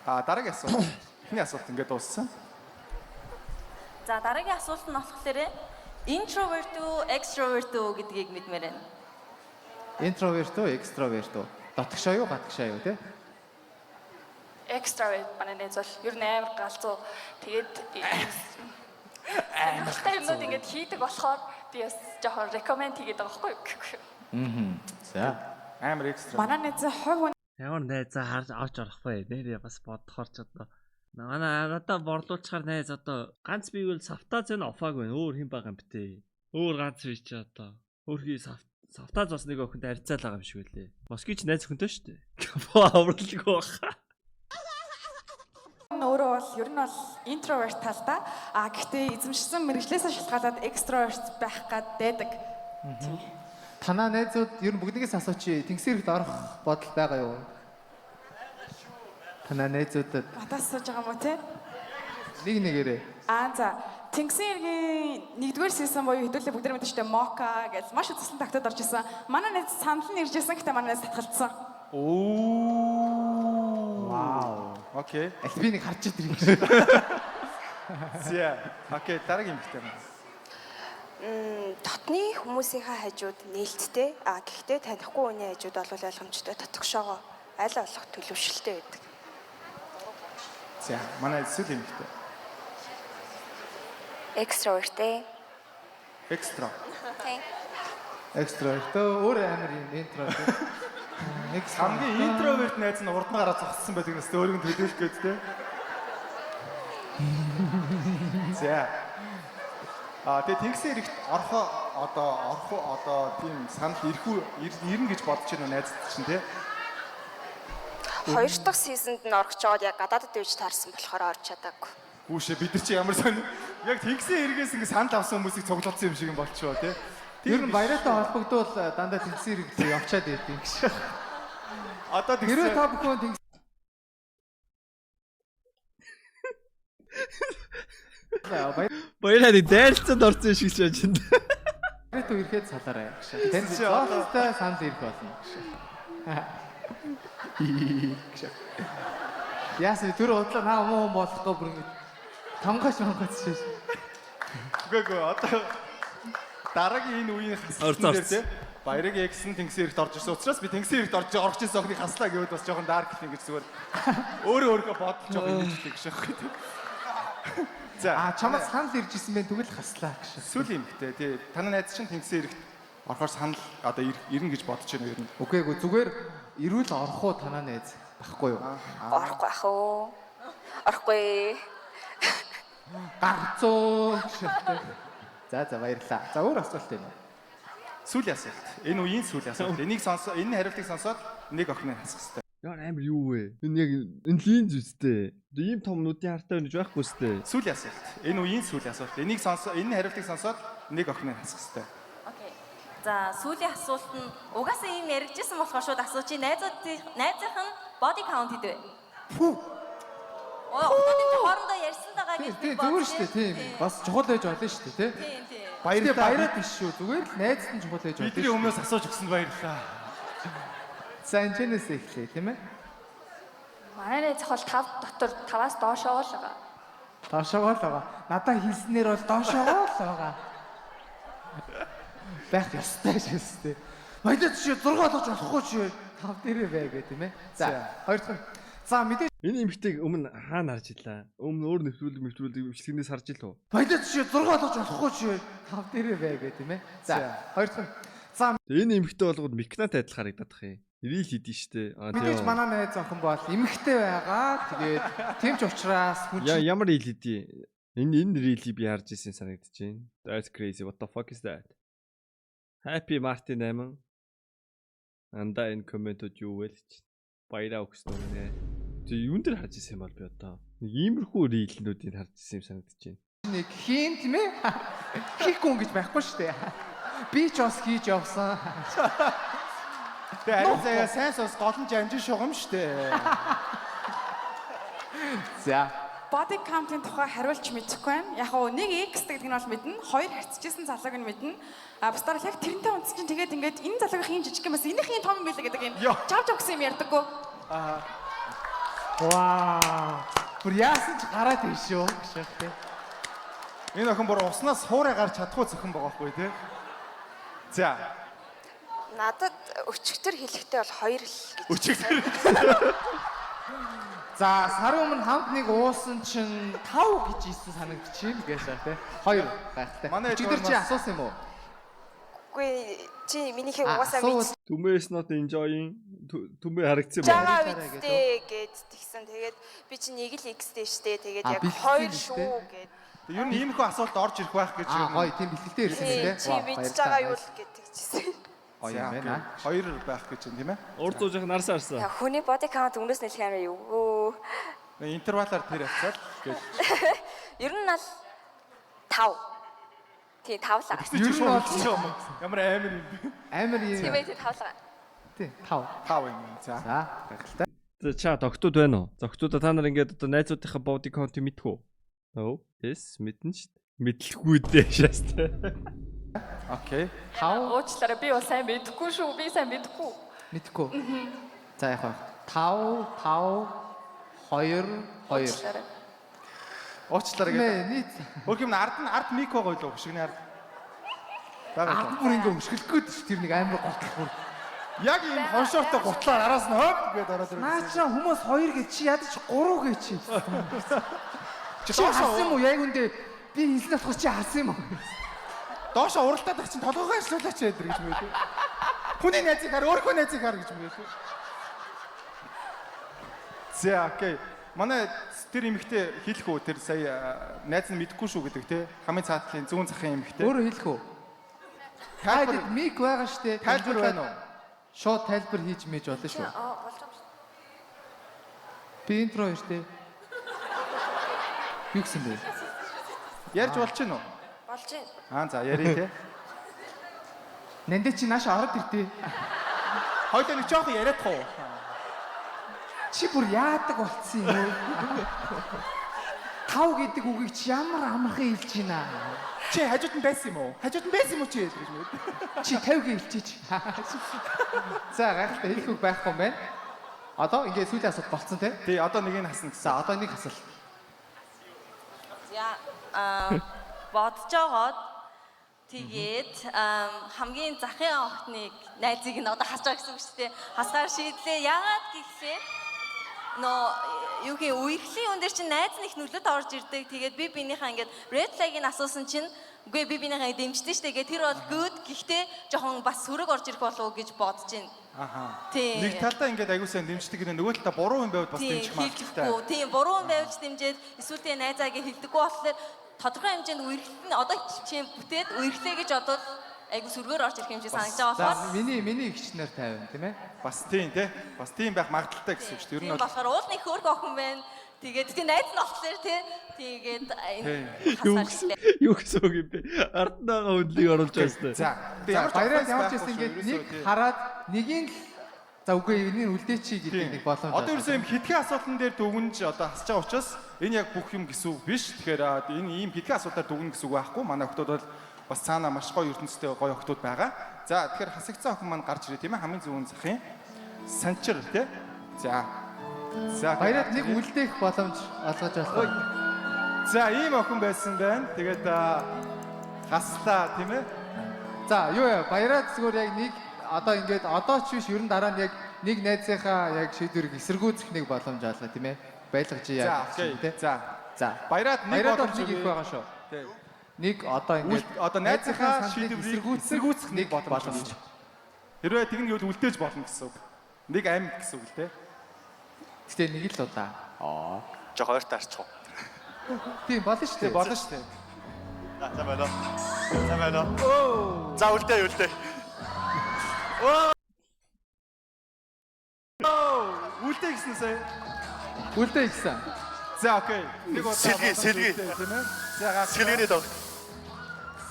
Дараагийн асуулт. Эхний асуулт ингээд дууссан. За дараагийн асуулт нь болохоор introvert уу, extrovert уу гэдгийг мэдмээр байна. Introvert уу, extrovert уу? Дотгошоо юу, гадагшаа юу те? Extrovert манай найз бол ер нь амар галзуу. Тэгээд амар юмнууд ингээд хийдэг болохоор би бас жоохон recommend хийгээд байгаа байхгүй юу? За. Амар extra. Манай найз хувь Ямар найзаа харж авч орох вэ? Нэр бас бодохоор ч одоо манай надаа борлуулчихаар найз одоо ганц бивэл савтаз энэ офааг байна. Өөр хэн байгаа юм бтэ. Өөр ганц би чи одоо өөрхий савтаз бас нэг охинд харьцаал байгаа юм шиг үлээ. Москвич найз охинтой шүү дээ. Авралгүй баха. Өөрөө бол ер нь бол introvert талдаа гэхдээ эзэмшсэн мэрэгчлээсээ шалтгаалаад extrovert байх гад байдаг. Танаа найзууд ер нь бүгднээс асуучих. Тэнгисэрэгт орох бодол байгаа юу? Танаа найзуудад Батаас сууж байгаа юм уу те? нэг нэгээрээ. За Тэнгисэргийн 1-р season буюу хэдүүлээ бүгд мэдэн штэ Мока гэж маш үзсэн тагтад орж исэн. Манай найз санал нь ирж исэн гэхдээ манай найз татгалцсан. Вау. Окей. Би нэг харж ирэх юм. За. Окей, дараагийн эмэгтэй байна. дотны хүмүүсийнхээ хажууд нээлттэй гэхдээ танихгүй хүний хажууд бол ойлгомжтой татгшоогоо аль болох төлөвшөлтэй байдаг. За, манай эсвэл эмэгтэй. Extrovert ээ. Extra. Extrovert өөр амар юм introvert. Хамгийн introvert найз нь урд нь гараад зогссон байдаг нэстэ өөрийг нь төлөвлөх гээд те. За. Тэгээ тэнгисийн эрэгт орох тийм санал ирнэ гэж бодож байна найзд чинь те. 2 дахь сизонд нь орох жоод яг гадаадд дэвж таарсан болохоор орж чадаагүй. Гүүшээ бид нар чи ямар сонь яг тэнгисийн эргээс ингэ санал авсан хүмүүсийг цуглуулсан юм шиг юм болчихоо те. Ер нь баяраатай холбогдвол дандаа тэнгисийн эрэгт явчаад идэв гэж. Одоо тэрөө та бүхэн тэнгис Баяраа дайлцанд орсон шиг ч яаж энэ. Тэрөө ирэхэд салаарай гэж. Танд зоостой санал ирэх болно гэж. Яасан тэр удлаа наа муу болохгүй бүр ингэ тамгаш шиг. Үгүй одоо дараагийн энэ үеийн хасалтан дээр те баярыг ягсан тэнгисийн эрэгт орж ирсэн учраас би тэнгисийн эрэгт орж ирсэн охиныг хаслаа гэвэл бас жоохон дарк юм гэж зүгээр өөрөө бодож байгаа юм шиг гэж байхгүй те. За чамаас санал ирж исэн байх тэгвэл хаслаа гэж. Эсвэл юм хтэй тий танаа найз чинь тэнгисийн эрэгт орохоор санал одоо ирнэ гэж бодож байна ер нь. Үгүй зүгээр ирүүл орох уу танаа найз байхгүй юу? Орохгүй ах уу. Орохгүй. Гарцоо. За баярлаа. За өөр асуулт байна уу? Сүүлийн асуулт. Энэ үеийн сүүлийн асуулт. Энийг энэ хариултыг сонсоод нэг охиныг хасах хэрэгтэй. Яа амар юу вэ? Энэ яг энэ линз үстэй. Ийм том нүдийн хартай байж байхгүй үстэй. Сүүлийн асуулт. Энэ үеийн сүүлийн асуулт. Энийг энэ хариултыг сонсоод нэг охиныг хасах хэрэгтэй. Окей. За сүүлийн асуулт нь угаасаа ийм яригдсан болохоор шууд асуучих. Найзынх нь body count хэдвэ? Фүү. Октодын хоорондоо ярьсан байгаа гэж Тийм зүгээр шүү дээ. Тийм. Бас чухал байж болно шүү дээ, тий. Тийм. Баяраад биш шүү. Зүгээр л найзд нь чухал байж болно. Бидний өмнөөс асууж өгсөнд баярлалаа. За энэчнээс эхлэе, тийм ээ. Манай найз хол 5 дотор 5-аас доошоо л байгаа. Доошоо л байгаа. Надаа хэлснээр бол доошоо л байгаа. Байх ёстой шээстэй. Баядад чи 6 болгож болохгүй чи 5 дээрээ бай гэх тийм ээ. За, хоёр дахь. За мэдээ. Энэ эмхтэйг өмнө хаана харж илаа? Өмнө өөр нэвтрүүлэг бичлэгнээс харж илүү? Баядад чи 6 болгож болохгүй чи 5 дээрээ бай гэх тийм ээ. За, хоёр дахь. За Энэ эмхтэй болгоод Микнат адил харагдаад тах юм. Ирэл хийдэж штэ. мэдээж манай найз охин бол эмэгтэй байгаа. Тэгээд тийм ч учраас хүн ямар ил хийдий? Энэ рилийг би харж ирсэн санагдаж байна. That's crazy. What the fuck is that? Happy Martin 8. Анда энэ комментод юу вэ? Баяраа өгсөн үү нэ. Тэг юун дээр харж ирсэн юм бол би одоо. Нэг иймэрхүү рилнүүдийг харж ирсэн юм санагдаж байна. нэг хийн тийм ээ. Хийхгүй юм гэж байхгүй шүү дээ. Би ч бас хийж явсан. Тэгээ арай сайн сос голон жанжин шугам штэ. За. Body count-ийн тухай хариулж мэдэхгүй байна. Яг нь нэг X гэдэг нь бол мэднэ, хоёр харьцажсэн залууг нь мэднэ. А бусдаар яг тэрнтэй унтсан чинь тэгээд ингээд энэ залуугийн хийн жижиг юм бас энийх хийн том юм байлаа гэдэг юм. Чав гэсэн юм ярьдаггүй. Вау. Бүр яасан ч гараад ирж шүү. Гшигтэй. Энэ охин бүр уснаас хуурай гарч чадахгүй зөвхөн байгаа байхгүй тий. За. Надад өчигдөр хэлэхдээ бол 2 л гэж. Өчигдөр. За, сарын өмнө хамт нэг уусан чинь 5 гэж ийсэн санагдчихээн гээшаа тий. 2 байхтай. Өчигдөр чи асуусан юм уу? Үгүй чи минийхээ угаасаа мэдсэн. Түмээ is not enjoying. Түмээ харагдсан юм Жагаа үстэй гэд тэгсэн. Тэгээд би чи нэг л X-тэй штэ. Тэгээд яг 2 шүү гэд. Ер нь иймэрхүү асуулт орж ирэх байх гэж юм. Гоё, тийм бэлгэлтэй ирсэн тий. Чи мэдж байгаа юу л гэд тэгчихсэн. Гоё юм байна. 2 байх гэж юм тийм ээ. Урд зууж яхаа нарсаа арсан. Хүний body count өмнөөс нь хэлэх юм юу? Интервалаар тэр явцаад гэж. Ер нь бол 5. Тий, 5 л. Ер нь бол ямар амар юм бэ? Амар юм. Тийм ээ, 5 л. Тий, 5 юм. За. За, гайхалтай. За ча тогтууд байна уу? Зогтуудаа та нар ингээд одоо найзуудынхаа body count мэдэх үү? Оо, эс мэдэн шүү дээ. Мэдлэхгүй дээ шаастай. Окей. Уучлаарай би бол сайн мэдэхгүй шүү. Би сайн мэдэхгүй. Мэдхгүй. За яг 5 2 Уучлаарай гэдэг. Нийт. Өөр юм ард мик байгаа юу? Хөшигний ард. Бага. Бүр ингээ өшгөлөхгүй ш тэр нэг амар готлох бүр. Яг ийм хоншортой гутлаар араас нь хоп гэдээ ороод ирсэн. Наачаа хүмүүс 2 гэж чи ядаж 3 гэж чи. Чи харсан юм уу? Яг үндэ би хэлсэн болохоос чи харсан юм уу? Доошо уралдаад ах чинь толгойгоо ажиллуулаач гэдэг гэж мэлээ. Хүний найзыг хар, өөрөө найзыг хар гэж мэлээ. За, окей. Манай тэр эмэгтэй хэлэх үү? Тэр сая найз нь мэдэхгүй шүү гэдэг те. Хамгийн цаатлын зүүн захын эмэгтэй. Өөрөө хэлэх үү? Тайлбар мик байгаа штэ. Тайлбар байна уу? Шууд тайлбар хийж мэж болно шүү. Болж байгаа. Би интро штэ. Юу гэсэн бэ? Ярьж болж гин үү? Болж байна. Аа за яри те. Нэндэ чи нааша ороод иртээ. Хоёул нэг жоох яриад тах уу? Чи бүр яадаг болцсон юм уу? 5 гэдэг үгийг чи ямар амархан хэлж байна? Чи хажууд нь байсан юм уу? Хажууд нь байсан юм уу чи гэж мэд. Чи 50-г хэлчихэж. За гайхалтай хэлэх үг байхгүй юм байна. Одоо ингээ сүүлийн асуулт болцсон те. Тий, одоо нэг нь хасна гэсэн. За одоо нэг асуулт. За бодож жагаад тэгээд хамгийн захын охиныг найзыг нь одоо хасж байгаа гэсэн үг шүү дээ. Хасгаар шийдлээ. Яагаад гэхлээр юугийн үерхлийн хүн дээр чинь найз нь их нөлөөд орж ирдэг. Тэгээд би биенийхээ ингээд red flag-ыг асуусан чинь үгүй би биенийхээ дэмждэг шүү дээ. Тэр бол good. Гэхдээ жоохон бас сөрөг орж ирэх болов уу гэж бодож байна. Аха. Тийм. Нэг талдаа ингээд аягүй сайн дэмждэг гэдэг нөгөө талдаа буруу юм байвал бас дэмжих магадлалтай. Тийм, буруу юм байвч дэмжиж эсвэл тэгээ найзаагээ хэлдэггүй болохоор тодорхой хэмжээнд үерхэл нь одоо чинь бүтээд үерхлээ гэж бодоод айгу сүргээр орж ирэх юм шиг санагдаж байгаа болохоор За миний ихчнэр 50 тийм ээ. Бас тийм байх магадaltaй гэсэн үг шүү дээ. Ер нь тийм бол болохоор уулын хөөрг охин байна. Тэгээд тийм найз нь болохоор тий. Тэгээд Юу гэсэн үг юм бэ? Арднаага хөндлийг оруулж байгаа. за Баяраа ямар ч гэсэн ингээд нэг хараад нэгийг л за үгүй энийг үлдээчи гэдэг нэг боломж. одоо ерөөсөө юм хитгэн асуудлан дээр дүгнж одоо хасж байгаа учраас энэ яг бүх юм гэсэн үг биш. Тэгэхээр энэ ийм хитгэн асуудлаар дүгнэ гэсэн үг байхгүй. Манай охтууд бол бас цаана маш гоё ертөнцтэй гоё охтууд байгаа. За тэгэхээр хасагцсан охин маань гарч ирээ тийм ээ хамгийн зөвүүн захын санчир тий. За Баяраа нэг үлдээх боломж олгож байна. За ийм охин байсан байна. Тэгээд хаслаа тийм ээ. За юу яа баяраа зүгээр яг нэг одоо ингээд одоо ч биш ерөн дараа нь яг нэг найзынхаа яг шийдвэрийг эсэргүүцэх нэг боломж олгоо тийм ээ. Байлгаж За яа окей. тий. За баяраад нэг Баяраад боломж нэг их байгаа шүү. Тий. Нэг одоо ингээд Одоо найзынхаа шийдвэрийг шийдвэрийг эсэргүүцэх нэг боломж. боломж. Хэрвээ тэгнэ гэвэл үлдээж болно гэсэн үг. Нэг амь гэсэн үг л дээ. Гэтэ нэг л удаа. Жоо хоёр таарчих уу. Тийм болно шүү дээ. Болно шүү дээ. За байна. За байна. За үлдээ. Үлдээ гэсэн сая. Үлдээ ихсэн. За окей. Нэг удаа Сэлгээ. тийм ээ. За Сэлгээний дог.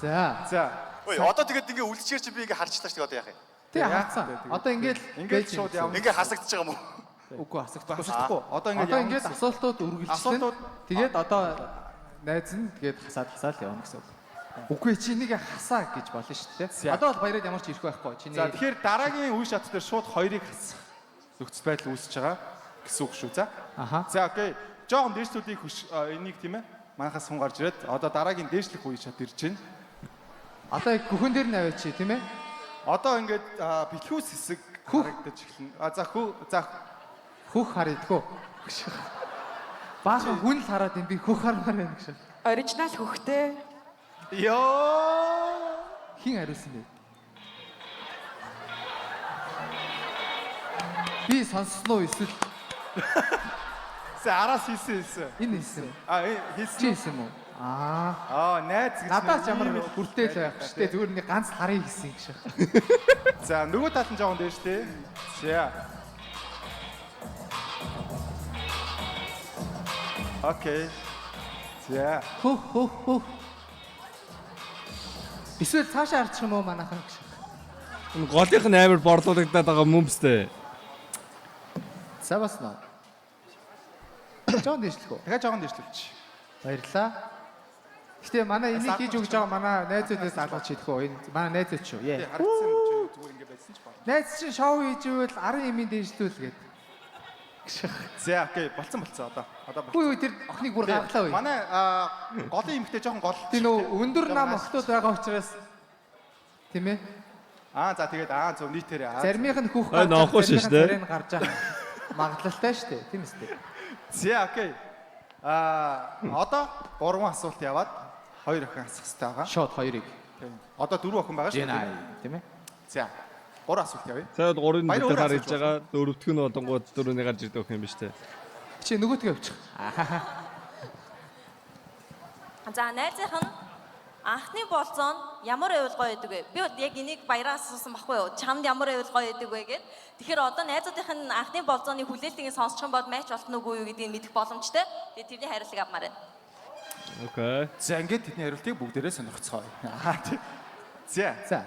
За. Ой, одоо тэгээд ингээ үлдчихэр чи би ингээ харчлаа шүү дээ одоо яах юм? Тий хацсан. Одоо ингээд ингээд шууд явна. Ингээ хасагдчих байгаа юм уу? Үгүй асагдахгүй. Асуултахгүй. Одоо Одоо ингээд асуултууд үргэлжлэн. Асуултууд Тэгээд одоо найз нь тэгээд хасаал явна гэсэн үг. Үгүй чи нэг хасаа гэж болно шүү дээ. Одоо бол баяраад ямар ч ирэх байхгүй. Чиний За тэгэхээр дараагийн үе шат дээр шууд хоёрыг хасах нөхцөл байдал үүсэж байгаа гэсэн үг шүү. За. Аха. За окей. Жохон дээшлүүдийг энийг тийм ээ. Манахаас хүн гарч ирээд одоо дараагийн дээшлэх үе шат ирж байна. Одоо яг гүхэн дээр нь аваач тийм ээ. Одоо ингээд бэлхүүс хэсэг харагдаж эхэлнэ. За Хөх харагдгүй. Баахан хүн л хараад юм би хөх хармаар байна гэж. Оригинал хөхтэй. Йоо. Хин хариулсан бэ? Би сонссноо эсвэл За араас хийсэн. энэ хэлсэн. Хийсэн. Чи хэлсэн үү? Найз гэж. Надад ч ямар хүртэл байх штэ зүгээр нэг ганц харыг хийсэн гэж. За нөгөө тал нь жоохон дээш тээ. За. Окей. За. Хөх. Эсвэл цаашаа харчих юм уу манайхан гэж. Энэ голынх нь амар борлуулагдаад байгаа мөмстэй. За бас нөө. Жоон дэвшлэх үү? Дахиад жоохон дээшлүүлчих. Баярлаа. Гэтэ манай энийг хийж өгч байгаа манай найзуудаас алгаж хийх үү? Энэ манай найзууд шүү. Яа. Харагдсан юм чи зүгээр ингэ байсан ч байна. Найз чинь шоу хийж ивэл 10 эмийн дэвшлүүл гээд. За окей, болцсон одоо. Хүү тэр охиныг бүр гаргалаа үе. Манай голын эмхтэй жоохон гол. Тийм нөө өндөр нам охтууд байгаа учраас тийм ээ. За тэгээд зөв нийтээрээ. Заримийнх нь хүүх нохгүй шүү дээ. зарим нь гарч байгаа. Магадлалтай шүү дээ. Тийм үстэй. За окей. Одоо 3 асуулт яваад 2 охин асах хэрэгтэй байгаа. Шот 2-ыг. Тийм. Одоо 4 охин байгаа шүү дээ. Тийм ээ. За 3 асуулт явъя. За 3-ын Баяр дээр хүрээ гарч байгаа. 4-т нь болонгууд 4-ний гарч ирдэг юм биш үү? Чи нөгөөдгөө авчих. За найзынх нь анхны болцоо нь ямар байвал гоё байдаг вэ? Би яг энийг баяраас асуусан баггүй юу? Чамд ямар байвал гоё байдаг вэ гэд. Тэгэхээр одоо найзуудынх нь анхны болцооны хүлээлтийг сонсчих юм бол матч болтно уу юу гэдгийг мэдэх боломжтой. Тэгээд тэрний хариултыг авмаар байна. Окей. За ингээд тэдний хариултыг бүгдээрээ сонирхцгоё. За.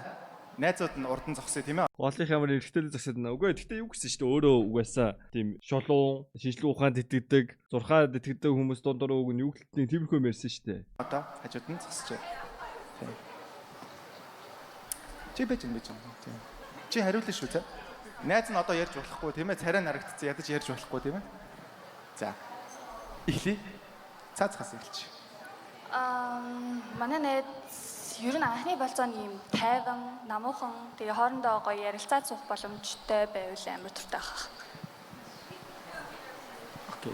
Найзууд нь урдан зогсъё тийм ээ. Голынх ямар эргэтэй зогсоод байна. Үгүй гэхдээ юу гэсэн чинь өөрөө угаасаа тийм шолуун, шинжлэх ухаанд итгэдэг, зурхаад итгэдэг хүмүүс дундуур үг нь юу гэлтний тиймэрхүү ярьсан шүү дээ. Одоо хажууд нь зогсож байна. Чи байж. Чи хариулна шүү те. Найз нь одоо ярьж болохгүй тийм ээ. Царай нарагдчихсан ядаж ярьж болохгүй тийм ээ. За. Эхлэе. Цаацхаас эхэлчих. Манай найз ер нь анхны болцооны юм тайван, намуухан тэгээ хоорондоо гоё ярилцаад суух боломжтой байвал амар туртай байх. Окей.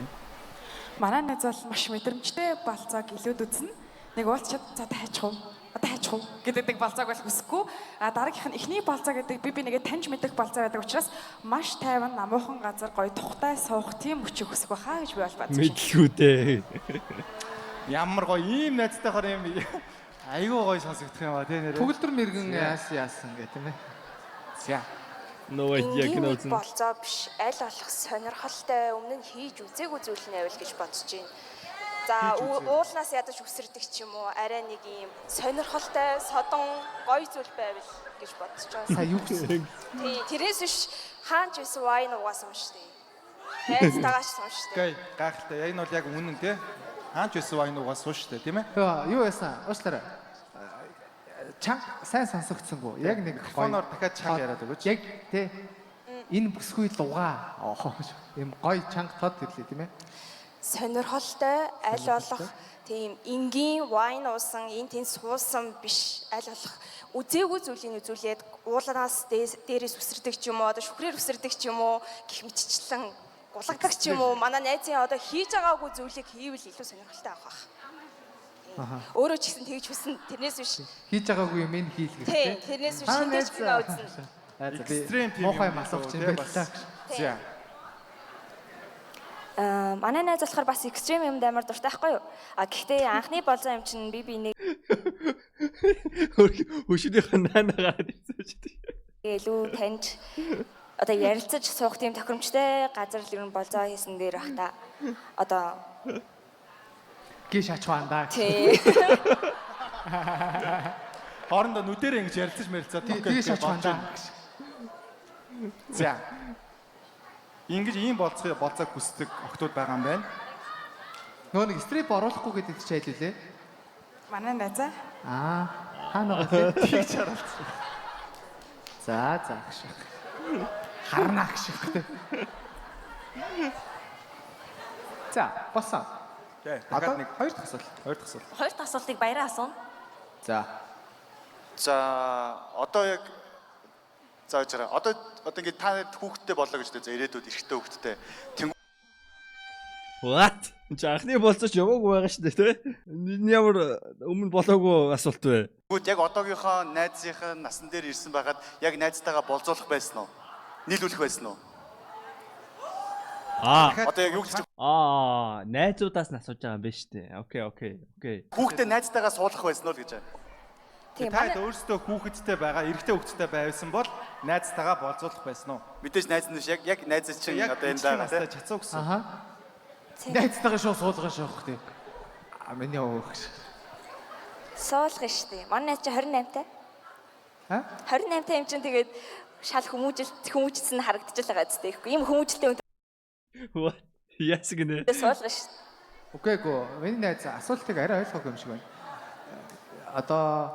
Манай найз бол маш мэдрэмжтэй болцоог илүүд үзнэ. Нэг уулзчаад за тайчих уу? Одоо хайчих уу гэдэг болцоог бол хүсэхгүй. Дараагийнх нь эхний болцоо гэдэг би нэгээ таньж мэдэх болцоо байдаг учраас маш тайван, намуухан газар гоё тухтай суух тийм хүчийг хүсэх байхаа гэж би бол бодож байна. Мэдлгүй дээ. Ямар гоё ийм найзтайхаар юм Айгуу гоё сонсогдох юм ба тий нэрээ. Төгөлдөр мэрэгэн яасан гэх тийм ээ. За. Нөө яг Энгийн нөөцөн. болцоо биш аль болох сонирхолтой өмнө нь хийж үзээгүй зүйл нь байвал гэж бодож байна. За уулнаас ядаж үсэрдэг ч юм уу арай нэг юм сонирхолтой содон гоё зүйл байвал гэж бодож байгаа. Сая юу гэсэн? Тий, тэрээс биш хаанч байсан вайн угаасан юм шүү дээ. Хайц тагаач сум шүү дээ. Окей, гайхалтай. Яг нь бол яг үнэн тий. Хаач байсан вайн угаас сууш шүү дээ, тийм ээ? Юу байсан? Уучлаарай. Чанга сайн сонсогдсонгүй. Яг нэг Фоноор дахиад чанга яриад өгөөч. Яг тий. Энэ бүсгүй лугаа. Ийм гоё чанга тод ирлээ тийм ээ. Сонирхолтой аль болох тийм энгийн вайн уусан энэ тийм суусан биш аль болох үзээгүй зүйлийг үзүүлээд ууланаас дээрээс үсэрдэг ч юм уу одоо шүхрээр үсэрдэг ч юм уу гэх мэтчлэн гулагдаг ч юм уу манай найзын одоо хийж байгаагүй зүйлийг хийвэл илүү сонирхолтой авах байх. Өөрөө ч гэсэн тэгж хүсэн тэрнээс биш Хийж байгаагүй юм ин хийл гэх тий тэрнээс биш шиндэж бинаа үзнэ. Экстрем тийм мохой масууч юм байлаа. За. Манай найз болохоор бас экстрим юмд амар дуртай байхгүй юу? Гэхдээ анхны болзон юм чинь би нэг Хөшөөнийхөө наанагаар ирсэн ч тийм. илүү таньж одоо ярилцаж суух тийм тохиромжтой газар л ер нь болзоо хийсэн дээр бах та. Одоо Гиш ачваандаа. тий. Хоорондоо нүдэрээ ингэж ярилцаж мэрилцээ. Гиш ачваандаа. За. Ингэж ийм болцоог хүсдэг охтууд байгаа юм байна. Нөө нэг стрип оруулахгүй гэдэг чи айл үлээ. Манай найзаа. Хаана байгаа те? Тэгж харалцсан. За гэх шиг. Харна гэх шиг те. За, болсон. Одоо нэг хоёр дахь асуулт. Хоёр дахь асуултыг баяраа асууна. За. За одоо яг зааж байгаа. Одоо ингээд та хүүхдтэй болоо гэж дээ. За ирээдүйд эрэгтэй хүүхдтэй. What? Жахны болцооч яваагүй байгаа шүү дээ, тий? Энэ ямар өмнө болоогүй асуулт вэ? Тэгвэл яг одоогийнхоо найзынхаа насан дээр ирсэн байгаад яг найзтайгаа болцоолох байсан уу? Нийлүүлэх байсан уу? Одоо яг юу гэж найзуудаас нь асууж байгаа юм байна шүү дээ. Окей. хүүхдээ найзтайгаа суулгах байсан уу гэж. Та өөрсдөө хүүхэдтэй байгаа, эрэгтэй хүүхэдтэй байсан бол найзтайгаа болцоолох байсан уу? Мэдээж найз нь яг найз чинь одоо энэ байгаа тий. Чацуу гэсэн. Найзтайгаа шууд суулгах шоох те. Миний өвөх. Суулгах штеп. Манай найз чи 28-тай. 28-тай юм чинь тэгээд шал хүмүүжсэн харагдаж байгаа зү тэгэхгүй. Ийм хүмүүжлтэй What? Яс гинэ. суулгах штеп. Окей гоо. Миний найз асуултыг арай ойлгоогүй юм шиг байна. Одоо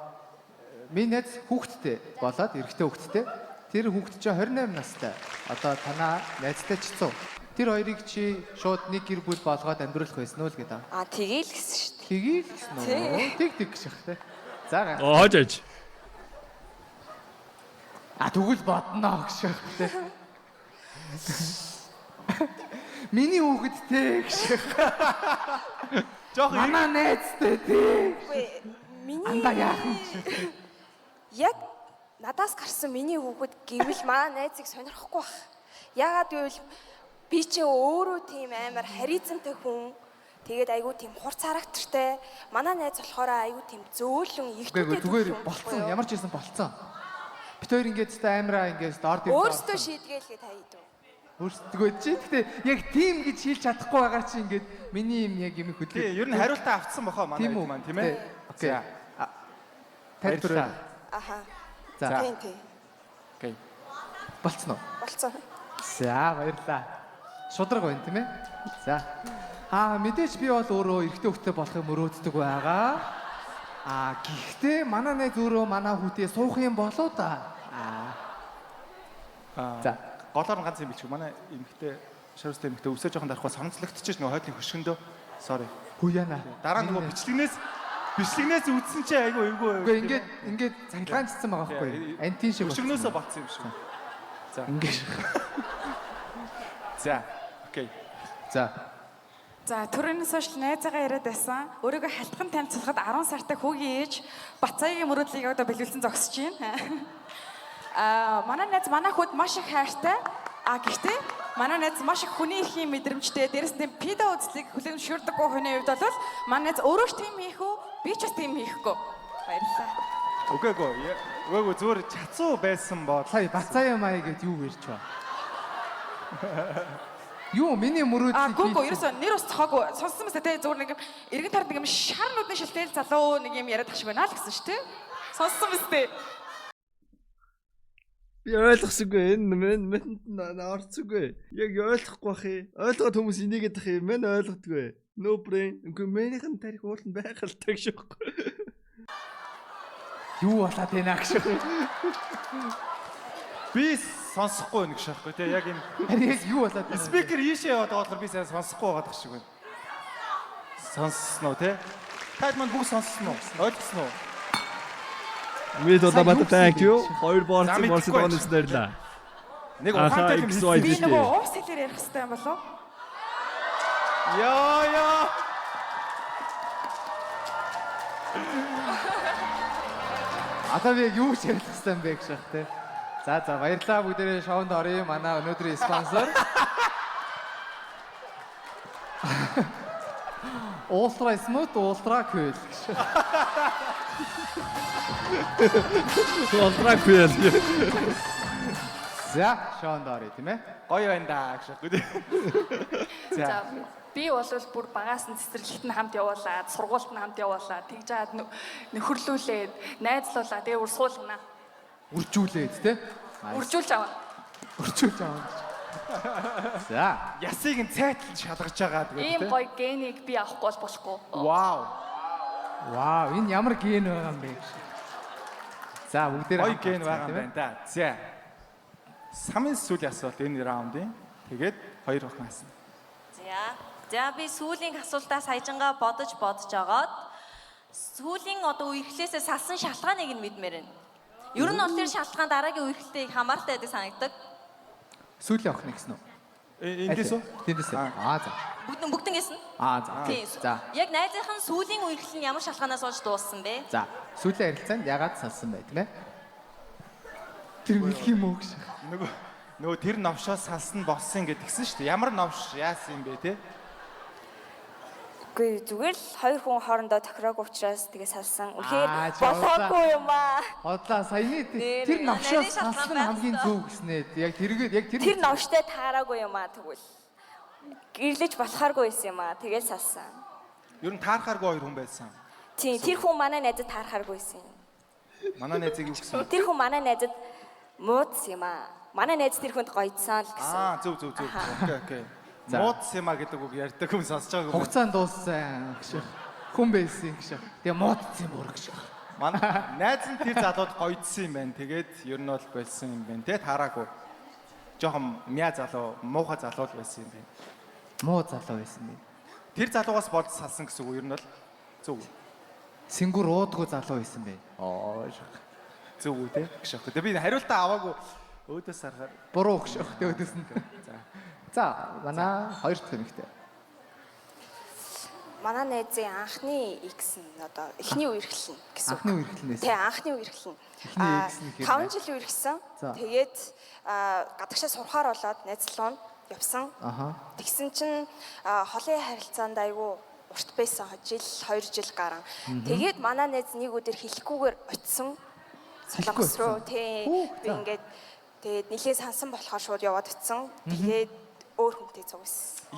миний найз хүүхэдтэй болоод эрэгтэй хүүхэдтэй. Тэр хүүхэд чинь 28 настай. Одоо танаа найзтай чицүү. Тэр хоёрыг чи шууд нэг гэр бүл болгоод амьдруулах байсан уу л гэдэг. Тэгээл гэсэн шүү дээ. Тэгээл гэсэн үү? Тэг гэж те. За гай. Хожиж. Тэгвэл бодноо гэж те. Миний хүүхэдтэй гэж. Жохоо манай найзтай те. Миний анда яахан. Яг надаас гарсан миний хүүхэд гэвэл манай найзыг сонирхгүй байх. Яагаад гэвэл би чи өөрөө тийм амар харизантай хүн. Тэгээд айгүй тийм хурц характертай. Манай найз болохоор айгүй тийм зөөлөн ихтэй. Зүгээр болцсон. Ямар ч байсан болцсон. Бид хоёр ингээд та амираа ингээд орд юм. Өөртөө шийдгээл та хийдв. Өөртөө чи гэхдээ яг тийм гэж хэлж чадахгүй байгаа чи ингээд миний юм яг юм хөдлөө. Тий, ер нь хариултаа авцсан бахаа манай хэд маань тийм ээ. Окей. Баярлалаа. За. Тийм. Окей. Болцсон уу? Болцсон. За баярлалаа. Шудраг байна тийм ээ. За. Мэдээж би бол өөрөө эрэгтэй хөлтэй болохыг мөрөөддөг байгаа. Гэхдээ манай найз өөрөө манай хүүтээ суух юм болоо да. За. Голоор ганц юм билчих. Манай эмэгтэй шавстай эмэгтэй өвсөө жоохон дарахгүй санамжлагдчихж нөгөө хойдлын хөшгөндөө. Sorry. Гүйяна. Дараа нөгөө бичлэгнээс үдсэн чи айгүй эвгүй. Үгүй ингээд цаглагаанчсан байгаа байхгүй. Антин шиг. Хөшгнөөсөө батсан юм шиг. За. Ингээд. За. Окей. За түрүүнээс хойш найзаагаа яриад байсан. Өөрийгөө халтхан танилцуулахад 10 сартай хүүгийн ээж Бацаагийн мөрөөдлийг одоо бэлгэлсэн зогсож байна. Манай найз манай хүүд маш их хайртай. Гэхдээ манай найз маш их хүний эрхийн мэдрэмжтэй. Дээрээс нь педо үзлийг хүлээн зөвшөөрдөггүй хүний хувьд бол манай найз өөрөө ч тийм хийх үү? Би ч бас тийм хийхгүй. Баярлалаа. Үгүй зүгээр чацуу байсан бод. Сая бацаа юм аа гэд юу ярьж ба. Юу миний мөрөөдлийг Гүгөө ерөөсөө нэр ус цохоогүй сонссон мэт те зүгээр нэг юм эргэн тард нэг юм шар нүдний шилтэл залуу нэг юм яриад ах шиг байна л гэсэн шүү те. Сонссон мэт те. Би ойлгосонгүй энэ орцгүй. Яг ойлгохгүй бах юм. Ойлгоод хүмүүс энийг ядах юм мэн ойлгодгүй. No brain. Үгүй мэнийхэн тарих ууланд байхалтай шүүхгүй. юу болоод байна гэж. Би сонсохгүй нэг шахахгүй те яг энэ Харин яг юу болоод байна? спикер ийшээ яваад байгаа болохоор би сайн сонсохгүй байгаа шиг байна. Сонссноо те? Таад мань бүх сонссноо? Ойлгосноо? Мэд удаа thank you. Хоёр борцсон дооноос нэрлээ. Нэг ухаантай юм хэлсэн. Би нөгөө уус хэлээр ярих хэрэгтэй юм болов? Яа. Одоо би юу ч ярих хэрэгтэй юм бэ гэж байна те. За баярлалаа бүгдээрээ шоунд оръё. Манай өнөөдрийн спонсор Ultra Smooth Ultra Cool. Ултраа квел. За шоунд оръё тийм ээ. Гоё байна да гэж байна. За би бол бүр багаас нь цэцэрлэгт нь хамт явуулаад, сургуульд нь хамт явуулаад, тэгж жаад нөхөрлүүлээд, найзлуулаад тэгээ бүр суулгана. Үржүүлээд те. Үржүүлж аваа. Үржүүлж аваа. За Ясыг нь цайтал шалгаж байгаа гэдэг Ийм гоё генийг би авахгүй бол болохгүй. Вау, энэ ямар ген байгаа юм бэ? За бүгдээр гоё ген байгаа юм байна да. За. Самын сүүлийн асуулт энэ раундын. Тэгээд хоёр охин асууна. За би сүүлийн асуултаа саяжангаа бодож агаад сүүлийн одоо үерхлээсээ салсан шалтгааныг нь мэдмээр байна. Ер нь бол тэр шалтгаан дараагийн үерхлэлтэй хамаартай байдаг санагддаг. Сүүлийн охин гэсэн үү? Эндээс үү? Тэндээс. За. Бүгднгээс нь? За. За. Яг найзынхан сүүлийн үерхэл нь ямар шалтгаанаас болж дууссан бэ? За. Сүүлийн харилцаанд ягаад салсан бай, тийм ээ? Тэр хэлэх юм уу гэж. Нөгөө тэр новшоос салсан болсон гэдгсэн шүү дээ. Ямар новш яасан юм бэ те? Үгүй зүгээр л хоёр хүн хоорондоо тохироогүй учраас тэгээ салсан. Үнэхээр болоогүй юм аа. Одлаа саяны тэр новшоос салсан нь хамгийн зөв гэснээ. Яг тэр новштой таараагүй юм аа тэгвэл. Гэрлэж болохооргүй байсан юм аа. Тэгэл салсан. Ер нь таархааргүй хоёр хүн байсан. Тийм, тэр хүн манай найзад таархааргүй байсан юм. Манай найзыг юу гэсэн? Тэр хүн манай найзад муудсан юм аа. Манай найз тэр хүнд гоёдсан л гэсэн. Зөв. Окей. Муудс юм а гэдэг үг ярьдаг хүн сонсож байгаа. Хугацаанд дууссан гэж. Хүн байсан гэж. Тэгээ муудсан юм уу гэж. Манай найз нь тэр залууд гоёдсан юм байна. Тэгээд ер нь бол болсон юм байна. Тэ таараагүй. Жохон мяа залуу, муухай залуу л байсан юм байна. Муу залуу байсан юм. Тэр залуугаас болж салсан гэсэн үг ер нь бол зөв. Сингүр уудгүй залуу байсан бэ. Зөв үү те? Гшөх. Тэгээ би хариултаа аваагүй. Өөдөөс харахаар буруу гшөх те өөдөөс нь. За, манай хоёр дахь эмэгтэй. Манай найзын анхны X нь одоо эхний үерхэл нь гэсэн. Анхны үерхэл нь. Тий, анхны үерхэл нь. 5 жил үерхсэн. Тэгээд гадагшаа сурахаар болоод найзлуу нь явсан. Тэгсэн чинь холын харилцаанд айгүй урт байсан. Жил 2 жил гарan. Тэгээд манай найз нэг өдөр хэлэхгүйгээр очисон. Солонгос руу тий. Би ингээд тэгээд нэлээ сансан болохоор шууд яваад очисон. Тэгээд өөр хүнтэй цугсан.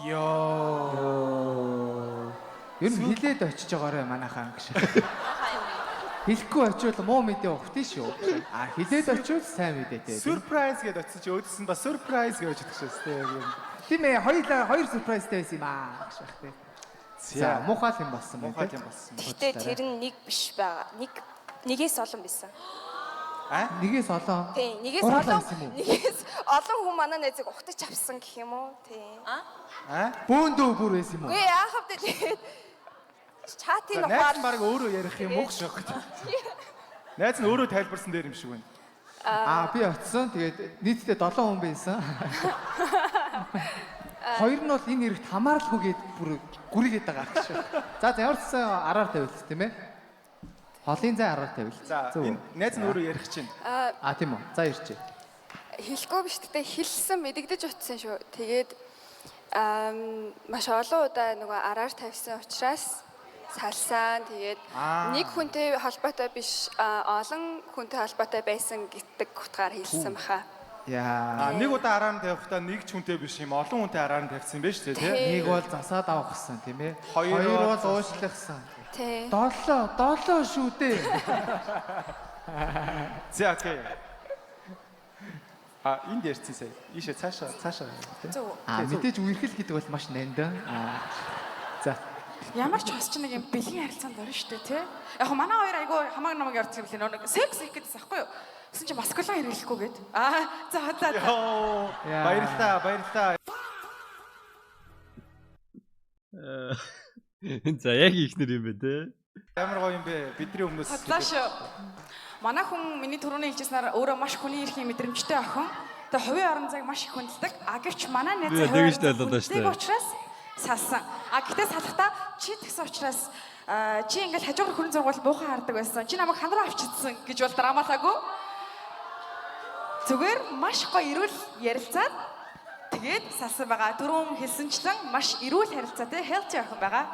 Ер нь хилээд очиж байгаарэ манайхаа гэж. Хэлэхгүй очивол муу мэдээ өгтөө шүү. Хилээд очивол сайн мэдээ те. Surprise гэдээ очиж өөдөөс нь ба surprise гэж өгдөг шээс те. Тийм ээ, хоёр surpriseтэй байсан юм аа гэж байх те. За, муухай юм болсон юм те. Гэтэ тэр нь нэг биш байгаа. Нэгээс олон байсан. Нэгээс олон. Тий, нэгээс олон хүн манай найзыг ухтаж авсан гэх юм уу? Тий. Бөөндөө бүр байсан юм уу? Үгүй яахав тэгээд чатын ухаад найз баг өөрөө ярих юм уу шок. Найз нь өөрөө тайлбарсан дээр юм шиг байна. Би очисон. Тэгээд нийтдээ 7 хүн байсан. Хоёр нь бол энэ хэрэгт хамааралгүйгээд бүр гүрийгээд байгаа гэж. За ямар ч сан араар тавил тийм ээ. Холын зай араар тавил. За найз нь өөрөө ярих чинь. Тийм үү. За ирчээ. Хэлэхгүй биш гэхдээ хэлсэн мэдэгдэж утсан шүү. Тэгээд маш олон удаа нөгөө араар тавьсан учраас салсан. Тэгээд нэг хүнтэй холбоотой биш олон хүнтэй холбоотой байсан гэдэг утгаар хэлсэн баха. Яа. Нэг удаа араа нь тавихтаа нэг ч хүнтэй биш юм олон хүнтэй араа нь тавьсан байж тээ тий. Нэг бол засаад авах гэсэн тийм ээ. Хоёр бол уушлахсан. Тий. 7 шүү дээ. За окей. Энд ярьсан сая. Ийшээ цаашаа тий. Мэдээж үерхэл гэдэг бол маш нандин. За. Ямар ч бас ч нэг юм бэлгийн харилцаанд орно шүү дээ, тий. Яг хөө манай хоёр айгүй хамаг намаг ярьдаг юм лээ. Секс их гэдээс ахгүй юу? Гэсэн чи маскулаа хэрэглэхгүй гээд. За. Баярлалаа. За яг ихнэр юм бэ те. Ямар гоё юм бэ? Бидний өмнөөс. Хадлааш. Манай хүн миний түрүүний хэлжсэнээр өөрөө маш хүний эрхийн мэдрэмжтэй охин. Тэгээ хувийн орон зайг маш их хүндэлдэг. Гэвч манай найз хувийн учраас салсан. Гэхдээ салахдаа чи тэгсэн учраас чи ингээл хажуугаар хүрэн зургуул буухан хардаг байсан. Чи намайг ханараа авчидсан гэж бол драмалаагүй. Зүгээр маш гоё эрүүл ярилцаад тэгээд салсан байгаа. Дөрөв хэлсэнчлэн маш эрүүл харилцаатай healthy охин байгаа.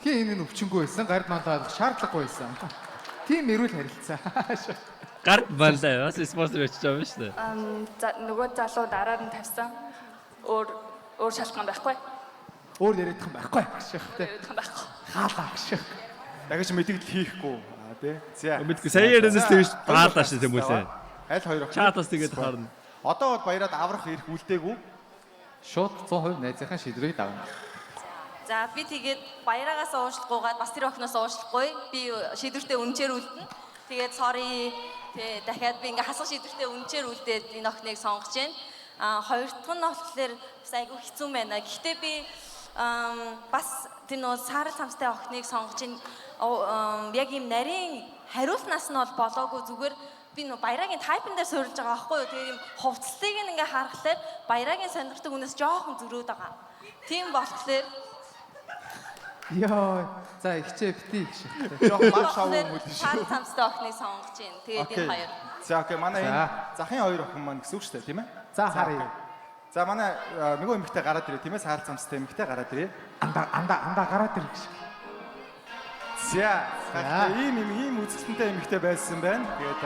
Хин энэ нь өвчнгүй байсан, гард мандаад шаардлагагүй байсан. Тийм эрүүл харилцаа. Гард мандаа бас спонсор очиж байгаа юм шүү дээ. За нөгөө залуу дараа нь тавьсан. Өөр шалтгаан байхгүй. Өөр яриадах юм байхгүй гэх тий. Хаалаа гэх. Дахиж мэдээлэл хийхгүй тий. За. Мэдгүй сая ярианаас тэгж баалаа шүү тийм үлээ. Аль хоёр охин. Чатаас тэгээд харна. Одоо бол баяраад аврах ирэх үлдээгүй. Шууд 100% найзынхаа шийдвэрийг давна. За би тэгээд баяраагаас уушлахгүйгээд бас тэр охиноос уушлахгүй. Би шийдвэртээ үнчээр үлдэнэ. Тэгээд sorry. Тэгээд дахиад би ингээ хасах шийдвэртээ үнчээр үлдээд энэ охиныг сонгож байна. Хоёр дахь нь болохоор бас айгүй хэцүү байна. Гэхдээ би бас тэр нөө саарал цамцтай охиныг сонгож байна. Яг юм нарийн хариултнаас нь бол болоогүй зүгээр би нөө баярагийн тайпн дээр суурилж байгаа байхгүй юу. Тэгээд юм хувцлыг ингээ харахаар баярагийн сонирхдаг хүнээс жоохон зөрөөд байгаа. Тийм болохоор Яа, за ихчээ битий гэх. Жохон маш шоу юм үү саарал цамцтай охиныг сонгож байна. Тэгээд энэ хоёр. За окей, манай энэ захын хоёр охин маань гэсэн үг шүү дээ, тийм ээ? За харъя. За манай нөгөө эмэгтэй гараад ирээ, тийм ээ? Саарал цамцтай эмэгтэй гараад ирээ. Анда гараад ир гэж. За, ийм үзэсгэлэнтэй эмэгтэй байсан байна. Тэгээд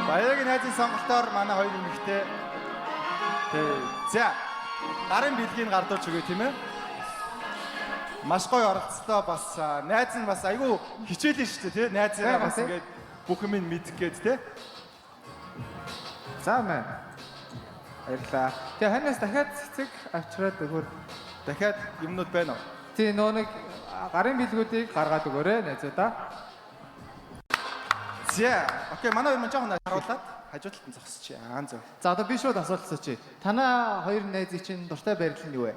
баярагийн найзын сонголтоор манай хоёр эмэгтэй за гарын бэлгийг гардуулж өгье, тийм ээ? Маш гоё оролцолтой бас найз нь бас айгүй хичээлэн шүү дээ, тий? Найзгаа бас ингээд бүх юм мэдэх гээд, тий? За мэн. Баярлаа. Тэгээ ханаас дахиад цэцэг авчраад өгөр. Дахиад юмнууд байна уу? Тий нөө нэг гарын бэлгүүдийг гаргаад өгөөрэй найзуудаа. За, окей, манай хоёр маань жоохон харуулаад хажуу талд нь зогсчих. Зөв. За одоо би шууд асуулт асуучих. Танаа хоёр найзын чинь дуртай байрлал нь юу вэ?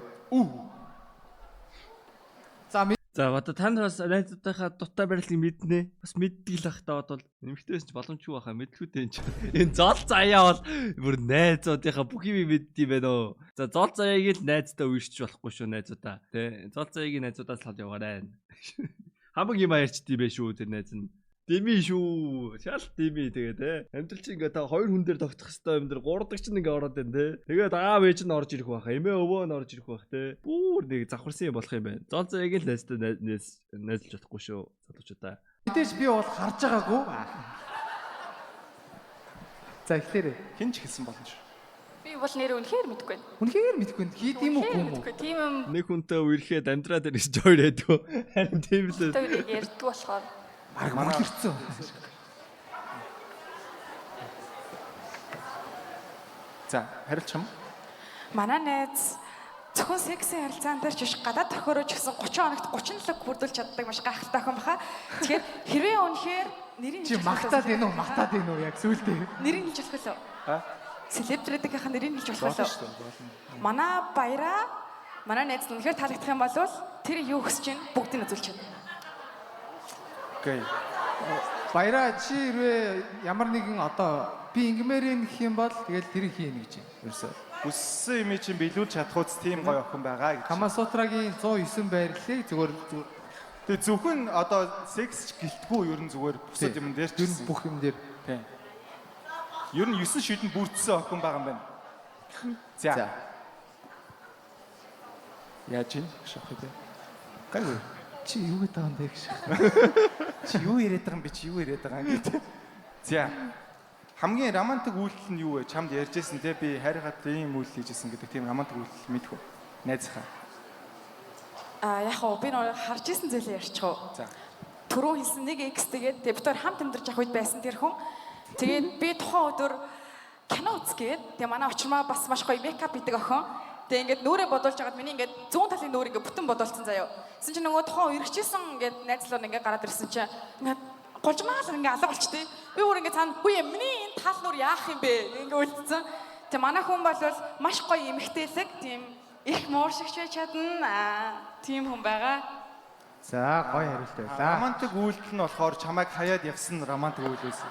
За одоо танд бас найзуудынхаа дутаа байрлалыг мэднэ. Бас мэддэг л ах та бол нэмэгтэйс ч боломжгүй байхаа мэдлгүүтэй энэ. Энэ зол заяа бол бүр найзуудынхаа бүх юм мэддэг байна оо. За зол заяагийг л найздаа уурч болохгүй шүү найзуудаа. Тэ зол заяагийг найзуудаас л яваарай. Хамаг юм ярьчдээ бэ шүү тэр найз нь. Дими шүү. Шал дими тэгээ тэ. Амьдрал чи ингээ та хоёр хүн дээр тогтох хэвээр юм дээр гурдаг ч ингээ ороод байна тэ. Тэгээд аав ээж нь орж ирэх байхаа. Эмээ өвөө нь орж ирэх байх тэ. Бүр нэг завхарсан юм болох юм байна. Зол заяагийг л найздаа найзлж чадахгүй шүү. Залуучуудаа. Мэдээж би бол харж байгаагүй. За ихлээрээ. Хэн ч хэлсэн болно шүү. Би бол нэр үнэхээр мэдэхгүй байна. Үнэхээр мэдэхгүй. Хийд юм уу юм уу? Тийм юм. Нэг хүнтэй үерхэд амьдраад ирж хоёр байдгүй. Харин тийм л. Тэр ярьдаг болохоор Манай хэрцэн. За, харилцах юм. Манай найз зөвхөн сексийн харилцаан дээр ч биш гадаад тохиорож гисэн 30 хоногт 37 хүрдүүлж чаддаг маш гайхалтай охин баха. Тэгэхээр хэрвээ үнэхээр нэрийг чи магтаад гэнэ үү яг сүултээ. Нэрийг хэлж болох уу? Селебритийнхаа нэрийг хэлж болох уу? Манай баяраа манай найз үнэхээр таалагдах юм бол тэр юу хүсэж чинь бүгдийг үзүүлж байна. Окей. Баяраа чи хэрвээ ямар нэгэн одоо би ингмэрийн гэх юм бол тэгэл тэр хийнэ гэж юм. Ерөөсөө. Үссэн юм чинь биелүүлж чадах үс тийм гоё охин байгаа гэж. Камасутрагийн 109 байрлалыг зүгээр тэг зөвхөн одоо секс гэлтгүй ер нь зүгээр бусад юм дээр ч бүх юм дээр. Тийм. Ер нь 9 шидэнд бүрдсэн охин байгаа юм байна. За. Яаж юм шахах вэ? Гайгүй. Чи юу гэдэг юм бэ гэж. Чи юу яриад байгаа юм бэ? Чи юу яриад байгаа юм гэдэг. За. Хамгийн романтик үйлдэл нь юу вэ? Чамд ярьжсэн те би хайрхад ийм үйлдэл хийжсэн гэдэг тийм романтик үйлдэл мэдхүү. Найзхаа. Яг уу би нөр харж исэн зүйлээ ярьчих уу. За. Түрүү хэлсэн нэг X тэгээд бид хоёр хамт амьдарч явах үед байсан тэр хүн. Тэгээд би тухайн өдөр кино үзгээд тэгээ манай очирмаа бас маш гоё мейкап хийдэг охин. Тэгээ ингээд нүрээ бодуулж байгаад миний ингээд зүүн талын нүур ингээд бүтэн бодуулсан заяа. Тэсэн чинь нөгөө тухайн үргэжсэн ингээд найзлууд ингээд гараад ирсэн чинь ингээд голжмаал ингээд алга болчтой. Би өөр ингээд цаана хүү юм миний энэ тал нүр яах юм бэ? Ингээд үлдсэн. Тэгээ манай хүн бол маш гоё эмэгтэйлэг тийм их мууршигч байж чадна. Тийм хүн байгаа. За гоё хариулт байлаа. Романтик үйлдэл нь болохоор чамайг хаяад явсан романтик үйл байсан.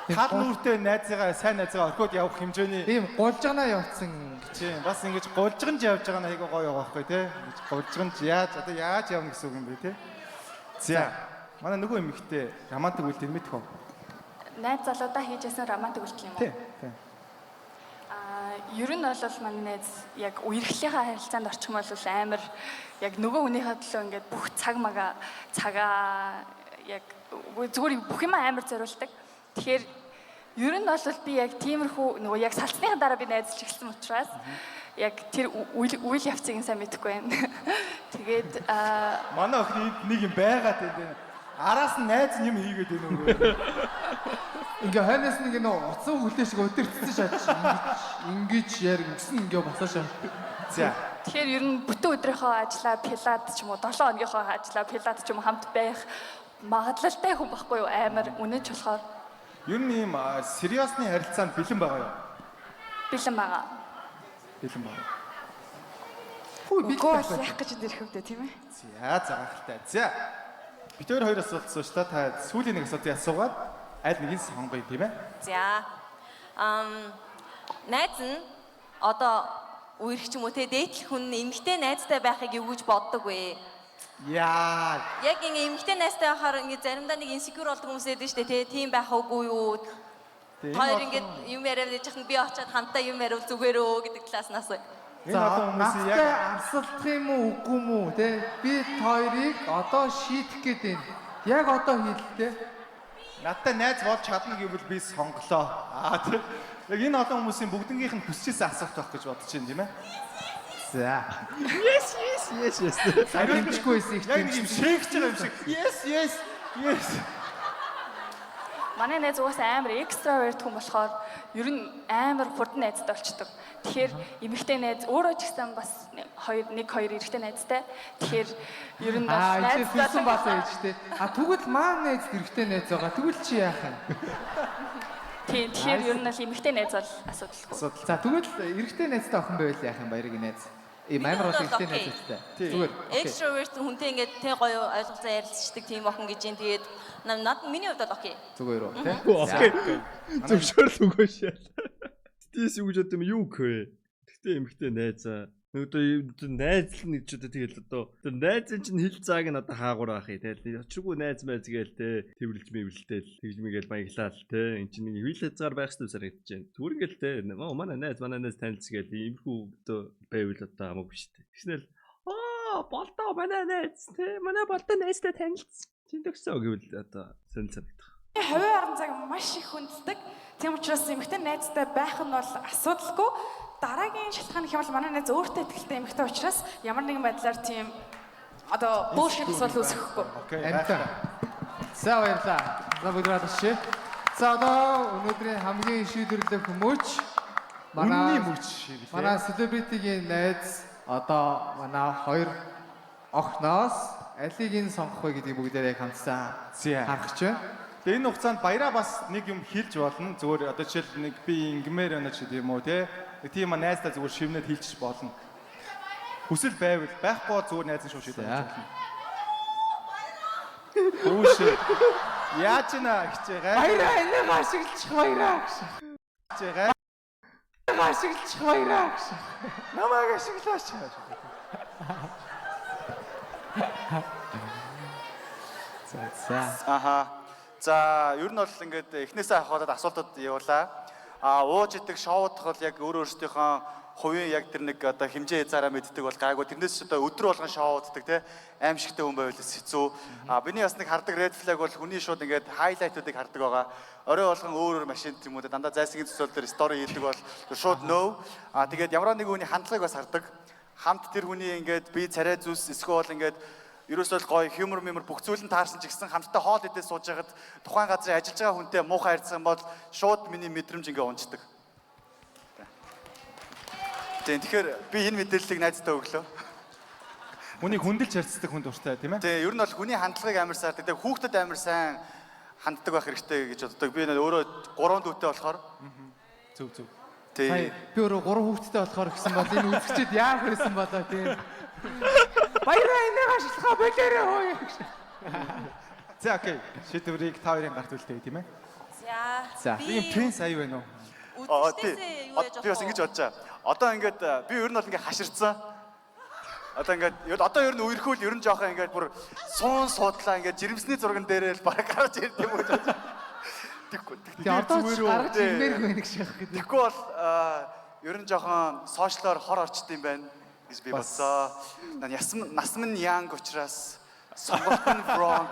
Тал нүртэй найзгаа сайн найзгаа орхиод явах хэмжээний Тийм гулжганаа явцсан. тийм бас ингэж гулжганж явж байгаа нь айгаа гоё байгаа байхгүй те. Ингэж гулжганж яаж явна гэсэн үг юм бэ те. За. Манай нөгөө эмэгтэй романтик үйлдэл мэдэх үү? Найз залуудаа хийжсэн романтик үйлдэл юм уу? Тийм. Ер нь бол манай найз яг үерхлийнхаа харилцаанд орчих юм бол амар яг нөгөө хүнийхээ төлөө ингээд бүх цагаа яг зүгээр бүх юм амар зориулдаг. Тэгэхээр ер нь бол би яг тиймэрхүү нөгөө яг салцныхаа дараа би найзлж эхэлсэн учраас яг тэр үйл явцыг сайн мэдэхгүй байна. Тэгээд манай охин нэг юм байгаад байна. Араас нь найз юм хийгээд байна нөгөө. Ингээ хойноос нэг нөө уцсан хүлээ шиг өдөрцсөн шатч ингэж яг өгсөн ингээ босоо шаа. За. тэгэхээр ер нь бүтэн өдрийнхөө ажлаа пилад ч юм уу 7 хоногийнхоо ажлаа пилад ч юм уу хамт байх магадлалтай хүн байхгүй юу амар үнэж болохоор Ер нь ийм сериосны харилцаанд бэлэн байгаа юу? бэлэн байгаа. Бэлэн байгаа. Хүү би Гол яах гэж ирэх юм дээ тийм ээ. За загахалтай. За. Бид хоёр асуулт асууж та сүүлийн нэг асуултыг асуугаад аль нэгийг сонгоё тийм ээ? За. Найз нь одоо үерх ч юм уу те дээдлэх хүн эмгтэй найзтай байхыг юу гэж боддог вэ? Яа. Яг ингэ эмгтэй найзтай байхаар ингэ заримдаа нэг инсекюр болдог хүмүүс байдаг шүү дээ те тийм байх уугүй юу? Хоёр ингэ юм яриад яжхан би очиад хамтаа юм яриул зүгээр өө гэдэг талаас нь асууя. Энэ одоо хүмүүсийн яг арсалдах юм уу үгүй юм уу те би хоёрыг одоо шийдэх гээд байна. Яг одоо хийлээ. надтай найз болж чадна гэвэл би сонголоо. Тийм. Яг энэ олон хүмүүсийн бүгднгийнх нь хүсчихсэн асуулт байх гэж бодож байна тийм ээ? За. Yes. Хариулчихгүй байсан их Яг нэг юм шээгч байгаа юм шиг. Yes. Манай найз угаасаа амар экстраверт хүн болохоор ер нь амар хурдан найзтай болчдөг. Тэгэхээр эмэгтэй найз өөрөө ч гэсэн бас нэг хоёр эрэгтэй найзтай. Тэгэхээр ер нь бас найз хэлсэн басаа гэж те. Тэгвэл маань найз хэрэгтэй найз байгаа. Тэгвэл чи яах юм? Тийм тэгэхээр ер нь л эмэгтэй найз бол асуудалгүй. За тэгвэл эрэгтэй найзтай охин байвал яах юм баярын найз? Амар бол эрэгтэй найзтай. Зүгээр. Extrovert хүнтэй ингэ тэ гоё ойлголцоо ярилцдаг тийм охин гэж юм. Тэгээд над миний хувьд бол окей. Зүгээр үү те. Окей. Зөвшөөрөл үгүй шээ. Тэс юу гэж бодсон юм юу гэх вэ? Тэгтээ эмэгтэй найзаа. Одоо найзлна гэж одоо тэгэл одоо найзын чинь хил зааг нь одоо хаагуур авах юм. Тэгэл очиргүй найз майз гээл те тэрвэрлж мэвэлтэл тэгж мэгээл баяглаал те. Энд чинь нэг хил хязгаар байх хэрэгтэй санагдаж байна. Зүгээр ингээл те. Манай найз танилцгээл иймэрхүү одоо байвал одоо хамаагүй шүү дээ. Тэгснээл болдоо манай найз те. Манай болдоо найзтай танилцсан. Тэнтгсөө гэвэл одоо санагдах. Хавийн орон цаг маш их хүнддэг. Тийм учраас эмэгтэй найзтай байх нь бол асуудалгүй. Дараагийн шалтгаан гэх юм бол манай найз өөртөө ихтэй эмэгтэй учраас ямар нэгэн байдлаар тийм одоо буушгит асуудал үүсэхгүй. Амтаа. За баярлаа. За бүгдээ шээ. За одоо өнөөдрийн хамгийн шийдвэрлэх хүмүүч Үнний мөч шийдлээ. манай селебритигийн найз одоо манай хоёр охноос алийг нь сонгох вэ гэдгийг бүгдээрээ хамтсан харах чинь. Тэгээ энэ хугацаанд баяраа бас нэг юм хэлж болно. Зүгээр одоо жишээл нэг би ингэмээр байна ч гэдэм үү те. Тийм найздаа зүгээр шивнээд хэлчих болно. Хүсэл байвал байхгүй зүгээр найз нь шууд шийдэж болно. Үүш. Яаж нэ хичээ гай. Баяраа энийг ашиглчих баяраа гэж. Хичээ гай. Ашиглчих баяраа гэж. Намайг ашиглаач. За. Аха. За, ер нь бол ингээд эхнээсээ хаваад асуултууд явуулаа. Ууж идэх шоудах бол яг өөр өөрсдийнхөө хувийн яг тэр нэг одоо хэмжээ хязгаараа мэддэг бол гайгүй. Тэрнээс ч одоо өдөр болгон шоу уддаг те аимшигтай хүн байвал хэцүү. Биний бас нэг хардаг red flag бол хүний шууд ингээд хайлайтуудыг хардаг байгаа. Орой болгон өөр машин юм уу дандаа зайсгийн төсөөл дээр стори хийдэг бол шууд no. Тэгээд ямар нэг хүний хандлагыг бас хардаг. Хамт тэр хүний ингээд би царай зүс эсвэл ингээд ерөөсөө гоё humor бүх зүйл нь таарсан ч гэсэн хамтдаа хоол идэж сууж байгаад тухайн газрын ажиллаж байгаа хүнтэй муухай харьцсан бол шууд миний мэдрэмж ингээ унцдаг. Тэгэхээр би энэ мэдээллийг найздаа өглөө. Хүнийг хүндэлж харьцдаг хүн дуртай тийм ээ? Тийм, ер нь бол хүний хандлагыг амар сайн хардаг. Хүүхдэд амар сайн ханддаг байх хэрэгтэй гэж боддог. Би өөрөө 3 дүүтэй болохоор. Зөв. Тийм. Би өөрөө 3 хүүхэдтэй болохоор гэсэн бол энэ үзэгчд яах хэрэгсэн болоо тийм. Баяраа энийг ашиглахаа болоорой хөөе. За окей. Шийдвэрийг та хоёрын гарт үлдээе тийм ээ? За. Би принц аяа байна уу? Үзэгчдээсээ юу яаж би бас ингэж бодож байгаа. Одоо ингээд би ер нь бол ингээд хаширцсан. Одоо ер нь үерхүүл ер нь жоохон ингээд бүр суун суудлаа ингээд жирэмсний зурган дээрээ л бараг гарч ирд юм уу гэж. Тэгээ одоо ч гаргаж ирмээргүй нэг шиг гэдэг. Тэгэхгүй бол ер нь жоохон сошиалоор хор орчд юм байна гэж би бодсоо. Нас минь young учраас сонголт нь wrong.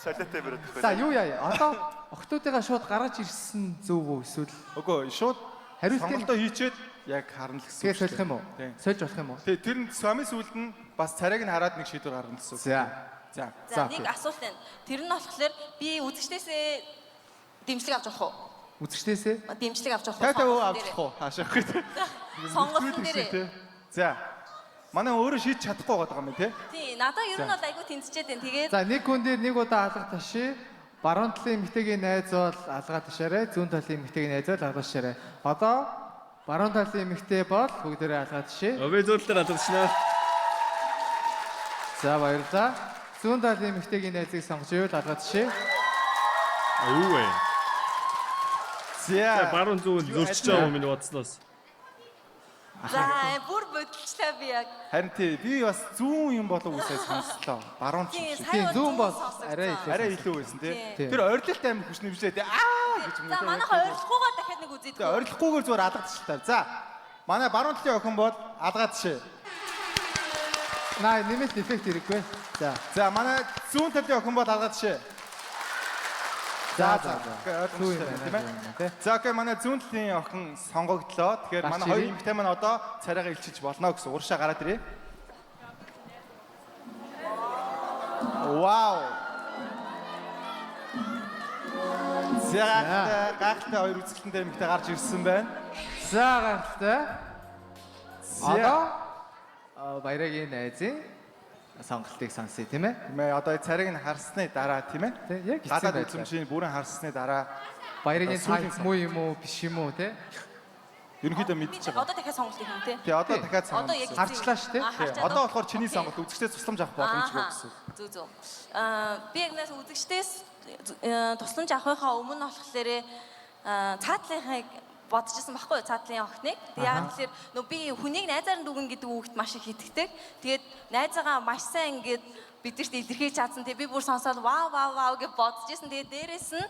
Солиотой бэрээд байна. За юу яа. Одоо охтуудыгаа шууд гаргаж ирсэн зөв үү эсвэл Үгүй шууд хариултыг сонголтоо хийчээд яг харна л гэсэн. тэгээ сольох юм уу? Сольж болох юм уу? Тэгээ тэр нь Swami сүлд нь бас царайг нь хараад нэг шийдвэр гаргана гэсэн. За. За нэг асуулт байна. Тэр нь болохоор би үзэгчдээсээ дэмжлэг авч явах уу? Үзэгчдээсээ Дэмжлэг авч явах уу? Та авчих уу? Хаашаа хэ. Сонголтын дээр. За. Манай өөрөө шийдэж чадахгүй байгаа юм тий. Тий, надад ер нь бол айгүй тэнцчихэд байна. Тэгээд За нэг хүн дээр нэг удаа алга таши. Баруун талын эмэгтэйгийн найз бол алга ташаарай. Зүүн талын эмэгтэйгийн найз бол алга ташаарай. Одоо баруун талын эмэгтэй бол бүгдээрээ алга таши. Би зүүн талаар алгадчихнаа. За баярлалаа. Зүүн талын эмэгтэйгийн найзыг сонгож ивэл алга таши. Юу вэ? За. Баруун зүүн зөрчиж байгаа юм миний бодсноос. за бүр бодолчлаа би яг. Харин тий би бас зүүн юм болов уу сайн сонслоо. Баруун ч Тий, шиг. Тийм зүүн бол Арай илүү байсан тий. Тийм. Тэр ойрлолт амир хүчний бишээ тий. Гэж юм. За манайха ойрлохгүйгээр дахиад нэг үзээд. Тэгээ ойрлохгүйгээр зүгээр алгадчихлаа. За. Манай баруун талын охин бол алгаад шээ. Наа нэмэлт эффект хэрэггүй. За манай зүүн талын охин бол алгаад шээ. За. Зүүн тийм ээ. За окей манай зүүн талын охин сонгогдлоо. Тэгэхээр манай хоёр эмэгтэй маань одоо царайгаа илчилж болно гэсэн уршаа гараад ирээ. Вау. Гайхалтай хоёр үзэсгэлэнтэй эмэгтэй гарч ирсэн байна. За гайхалтай. Одоо баярагийн найзын сонголтыг сонсъё тийм ээ. Тийм ээ одоо царайг нь харсны дараа тийм ээ. Тэг яг Гадаад үзмжийн бүрэн харсны дараа баярагийн цайц муу юм уу биш юм уу те? ерөнхийдөө мэдчихэж байгаа. Одоо дахиад сонголт юм тий. Тий одоо дахиад сонголт. Одоо яг Харчлаа шүү дээ. Одоо болохоор чиний сонголт үзэгчдээс тусламж авах боломжгүй гэсэн. Зүг. Би яг нас үзэгчдээс тусламж авахынхаа өмнө болохоор цаатлынхыг бодчихсон байхгүй юу цаатлын охиныг. Тэг яг тэгэхээр нөө би хүнийг найзаар нь дүгэн гэдэг үгт маш их итгэдэг. Тэгээд найзаагаа маш сайн ингээд бидэрт илэрхийлж чадсан. Тэг би бүр сонсоод вау гэж бодчихсон. Тэгээд дээрэс нь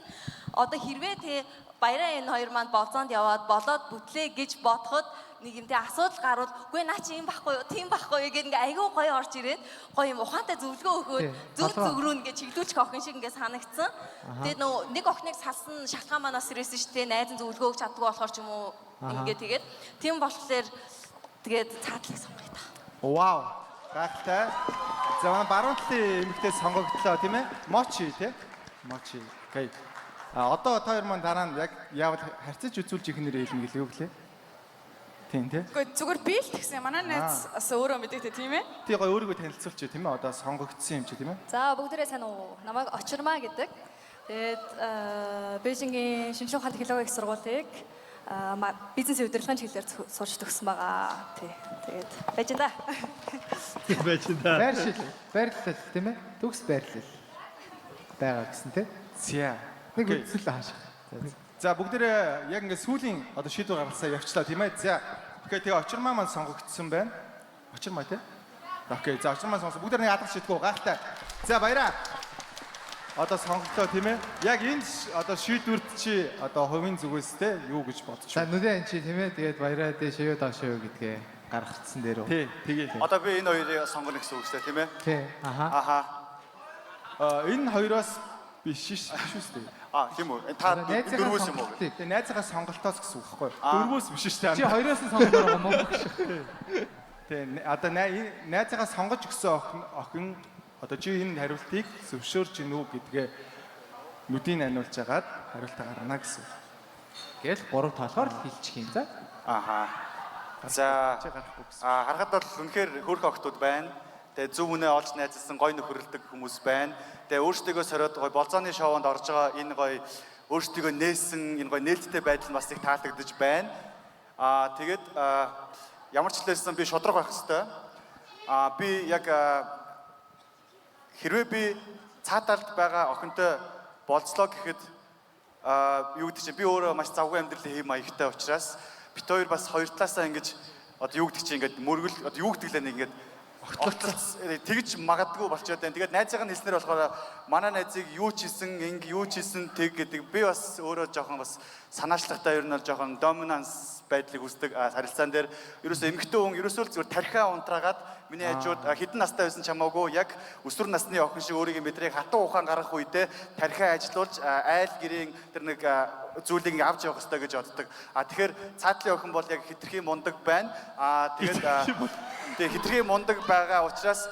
одоо хэрвээ тэг баяраа энэ хоёр маань болзоонд яваад болоод бүтлээ гэж бодоход нэг юмтэй асуудал гарвал үгүй наа чи юм байхгүй юу тийм байхгүй юу гэдэг ингээ айгүй гоё орж ирээд гоё юм ухаантай зөвлөгөө өгөөд зөв рүү ингээ чиглүүлчих охин шиг ингээ санагдсан. Тэгээд нөө нэг охиныг салсан шалтгаан манаас ирсэн шүү дээ. Найзан зөвлөгөө өгч чаддгүй болохоор ч юм уу ингээ тэгээд тийм болохоор тэгээд цаатлыг сонгоё та. Вау. Гайхалтай. За манай баруун талын эмэгтэй сонгогдлоо тийм ээ. Мочи тий. Мочи. Окей. Одоо та хоёр маань дараа нь яг яавал харьцаж үзүүлж их нэрээ хэлнэ гэлээ өглөө. Тийм тий. Гэхдээ зүгээр би л тэгсэн. Манай найз бас өөрөө мэдээтэй тийм ээ. Тий гоё өөрийгөө танилцуулчих тийм ээ. Одоо сонгогдсон юм чи тийм ээ. За бүгдээрээ сайн уу? Намайг Очирмаа гэдэг. Тэгээд Бээжингийн шинжлэх ухааны технологийн их сургуулийг бизнесийн удирдлагын чиглэлээр сурч төгссөн байгаа. Тий. Тэгээд байж энэ. Байж энэ. Баярлалаа тийм ээ. Төгс баярлал. Бага гэсэн тий. За. Нэг үзэл хаашаа. За бүгдээрээ яг ингээд сүүлийн одоо шийдвэр гаргасаа явчлаа тийм ээ. За. Окей тэгээ очирмаа маань сонгогдсон байна. Очирмаа тий. Окей за очирмаа сонсон. Бүгдээр нэг алгаж шийдгүү гайхалтай. За баяраа. одоо сонголтоо тийм ээ. Яг энэ одоо шийдвэрт чи одоо хувийн зүгээс те юу гэж бодож За нүдэн чи тийм ээ тэгээд баяраа дээш юу доошоо юу гэдгээ гаргацсан дээр үү? Тий, тэгээ. Одоо би энэ хоёрыг сонгоно гэсэн үг шүү дээ, тийм ээ? Тий. Аха. Энэ хоёроос биш шүү дээ. Тийм үү? Та дөрвөөс юм уу? Тэгээ найзгаа сонголтоос гэсэн үг байхгүй юу? Дөрвөөс биш шүү дээ. Чи хоёроос нь сонгох юм уу? Тэгээ одоо найзгаа сонгож өгсөн охин одоо чи энэ хариултыг зөвшөөрч гинүү гэдгээ нүдийг аниулж агаад хариултаа гаргана гэсэн. Гэл 3 толгоор л хэлчих юм за. Аха. За харахад бол үнэхээр хөрх охтууд байна. Тэгээ зөв үнэ олж найзалсан гой нөхөрлөдөг хүмүүс байна. Тэгээ өөрсдөө сориод гой болзооны шоунд орж байгаа энэ гой өөрсдөө нээсэн энэ гой нээлттэй байдал бас их таалагдж байна. Тэгээд ямар ч хэлсэн би шудраг байх хэвээр. Би яг хэрвээ би цааталд байгаа охинтой болцлоо гэхэд юу гэдэг чинь би өөрөө маш завгүй амьдралын хэм маягтай учраас бит хоёр бас хоёр талаасаа ингэж одоо юу гэдэг чинь ингээд мөргөл одоо юу гэдэг лээ ингээд тэгж магадгүй болчиход байна. Тэгээд найзыг нь хэлснээр болохоор манай найзыг юу ч хийсэн, ингэ юу ч хийсэн тэг гэдэг би бас өөрөө жоохон бас санаачлагтай ер нь бол жоохон доминанс байдлыг үздэг харилцаан дээр ерөөсөө эмэгтэй хүн ерөөсөө л зүгээр тархиа унтраагаад миний хажууд хэдэн настай байсан ч хамаагүй яг өсвөр насны охин шиг өөрийн мэдрийг хатуу ухаан гаргах үедээ тархиа ажилуулж айл гэрийн тэр нэг зүйлийг авч явах хэрэгтэй гэж боддог. Тэгэхээр цаатлын охин бол яг хитрхи мундаг байна. Тэгээд хитрхи мундаг байгаа учраас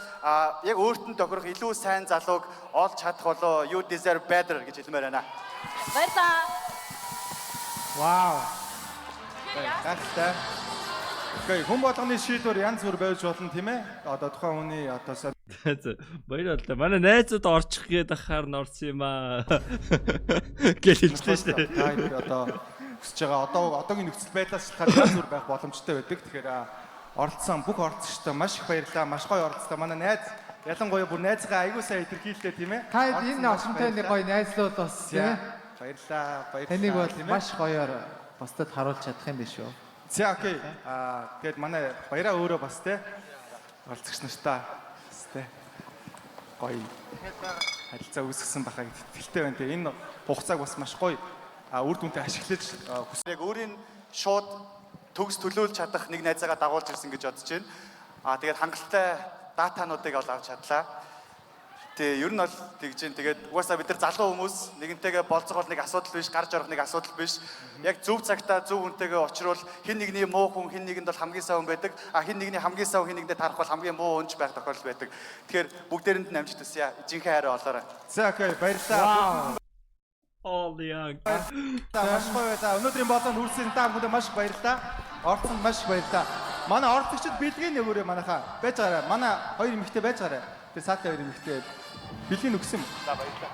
яг өөртөө тохирох илүү сайн залууг олж чадах болоо you deserve better гэж хэлмээр байна. Баярлалаа. Вау. Гайхалтай. Окей, хүн болгоны шийдвэр янз бүр байж болно тийм ээ. Одоо тухайн хүний одоо баярлалаа. Манай найзууд орчих гээд ахаар н орсон юм аа. Гэж хэлжлээ шүү дээ. Одоо өсөж байгаа одоогийн нөхцөл байдлаас шалтгаалж янз бүр байх боломжтой байдаг. Тэгэхээр оролцсон бүх оролцогчдод маш их баярлалаа. Маш гоё оролцлоо. Манай найз ялангуяа бүр найзгаа аягүй сайн илэрхийллээ тийм ээ. Та энэ ошонтой нэг гоё найзлууд бас тийм ээ. Баярлалаа. Таныг бол маш гоёор бусдад харуулж чадах юм биш үү? За окей. Тэгээд манай баяраа өөрөө бас те оролцогч нартаа те гоё харилцаа үүсгэсэн бахаа гэж итгэлтэй байна те. Энэ хугацааг бас маш гоё үр дүнтэй ашиглаж яг өөрийн шууд төгс төлөөлж чадах нэг найзаагаа дагуулж ирсэн гэж бодож байна. Тэгээд хангалттай датануудыг ол авч чадлаа. Тэгээ ер нь бол тэгж जैन тэгээд угаасаа бид нар залуу хүмүүс нэгэнтэйгээ болцгоол нэг асуудал биш, гарч орох нэг асуудал биш. Яг зөв цагтаа зөв хүнтэйгээ очруул хин нэгний муу хүн хин нэгэнд бол хамгийн сайн хүн байдаг. Хин нэгний хамгийн сайн хүн хин нэгэндээ тарах бол хамгийн муу хүнж байх тохиолдол байдаг. Тэгэхээр бүгдээрэнд нь амжилт хүсье. Жинхэнэ хайраа олоорой. За окей, баярлалаа. All young. Маш гоё байлаа. Өнөөдрийн болон үрсэн та бүхэнд маш баярлалаа. Орцонд маш баярлалаа. Манай орцогчд бэлгийн нөгөөрөө манайхаа байж байгаарай. Манай хоёр эмэгтэй байж байгаарай. Тэр саатай хоёр эмэгтэй бэлгийн өгсөн юм. За баярлалаа.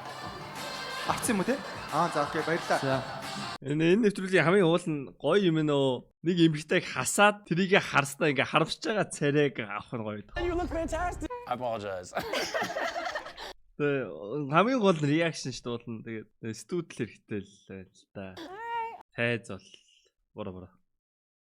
Авсан юм уу те? За окей баярлалаа. За. Энэ нэвтрүүлгийн хамгийн уул нь гоё юм нөө. Нэг эмэгтэйг хасаад трийг харснаа ингээ харамсаж байгаа царайг авах нь гоё. You look fantastic. I apologize. Хамгийн гол нь реакшн шүү дээ. Тэгээд студил хэрэгтэй л та. Тайз бол буруу.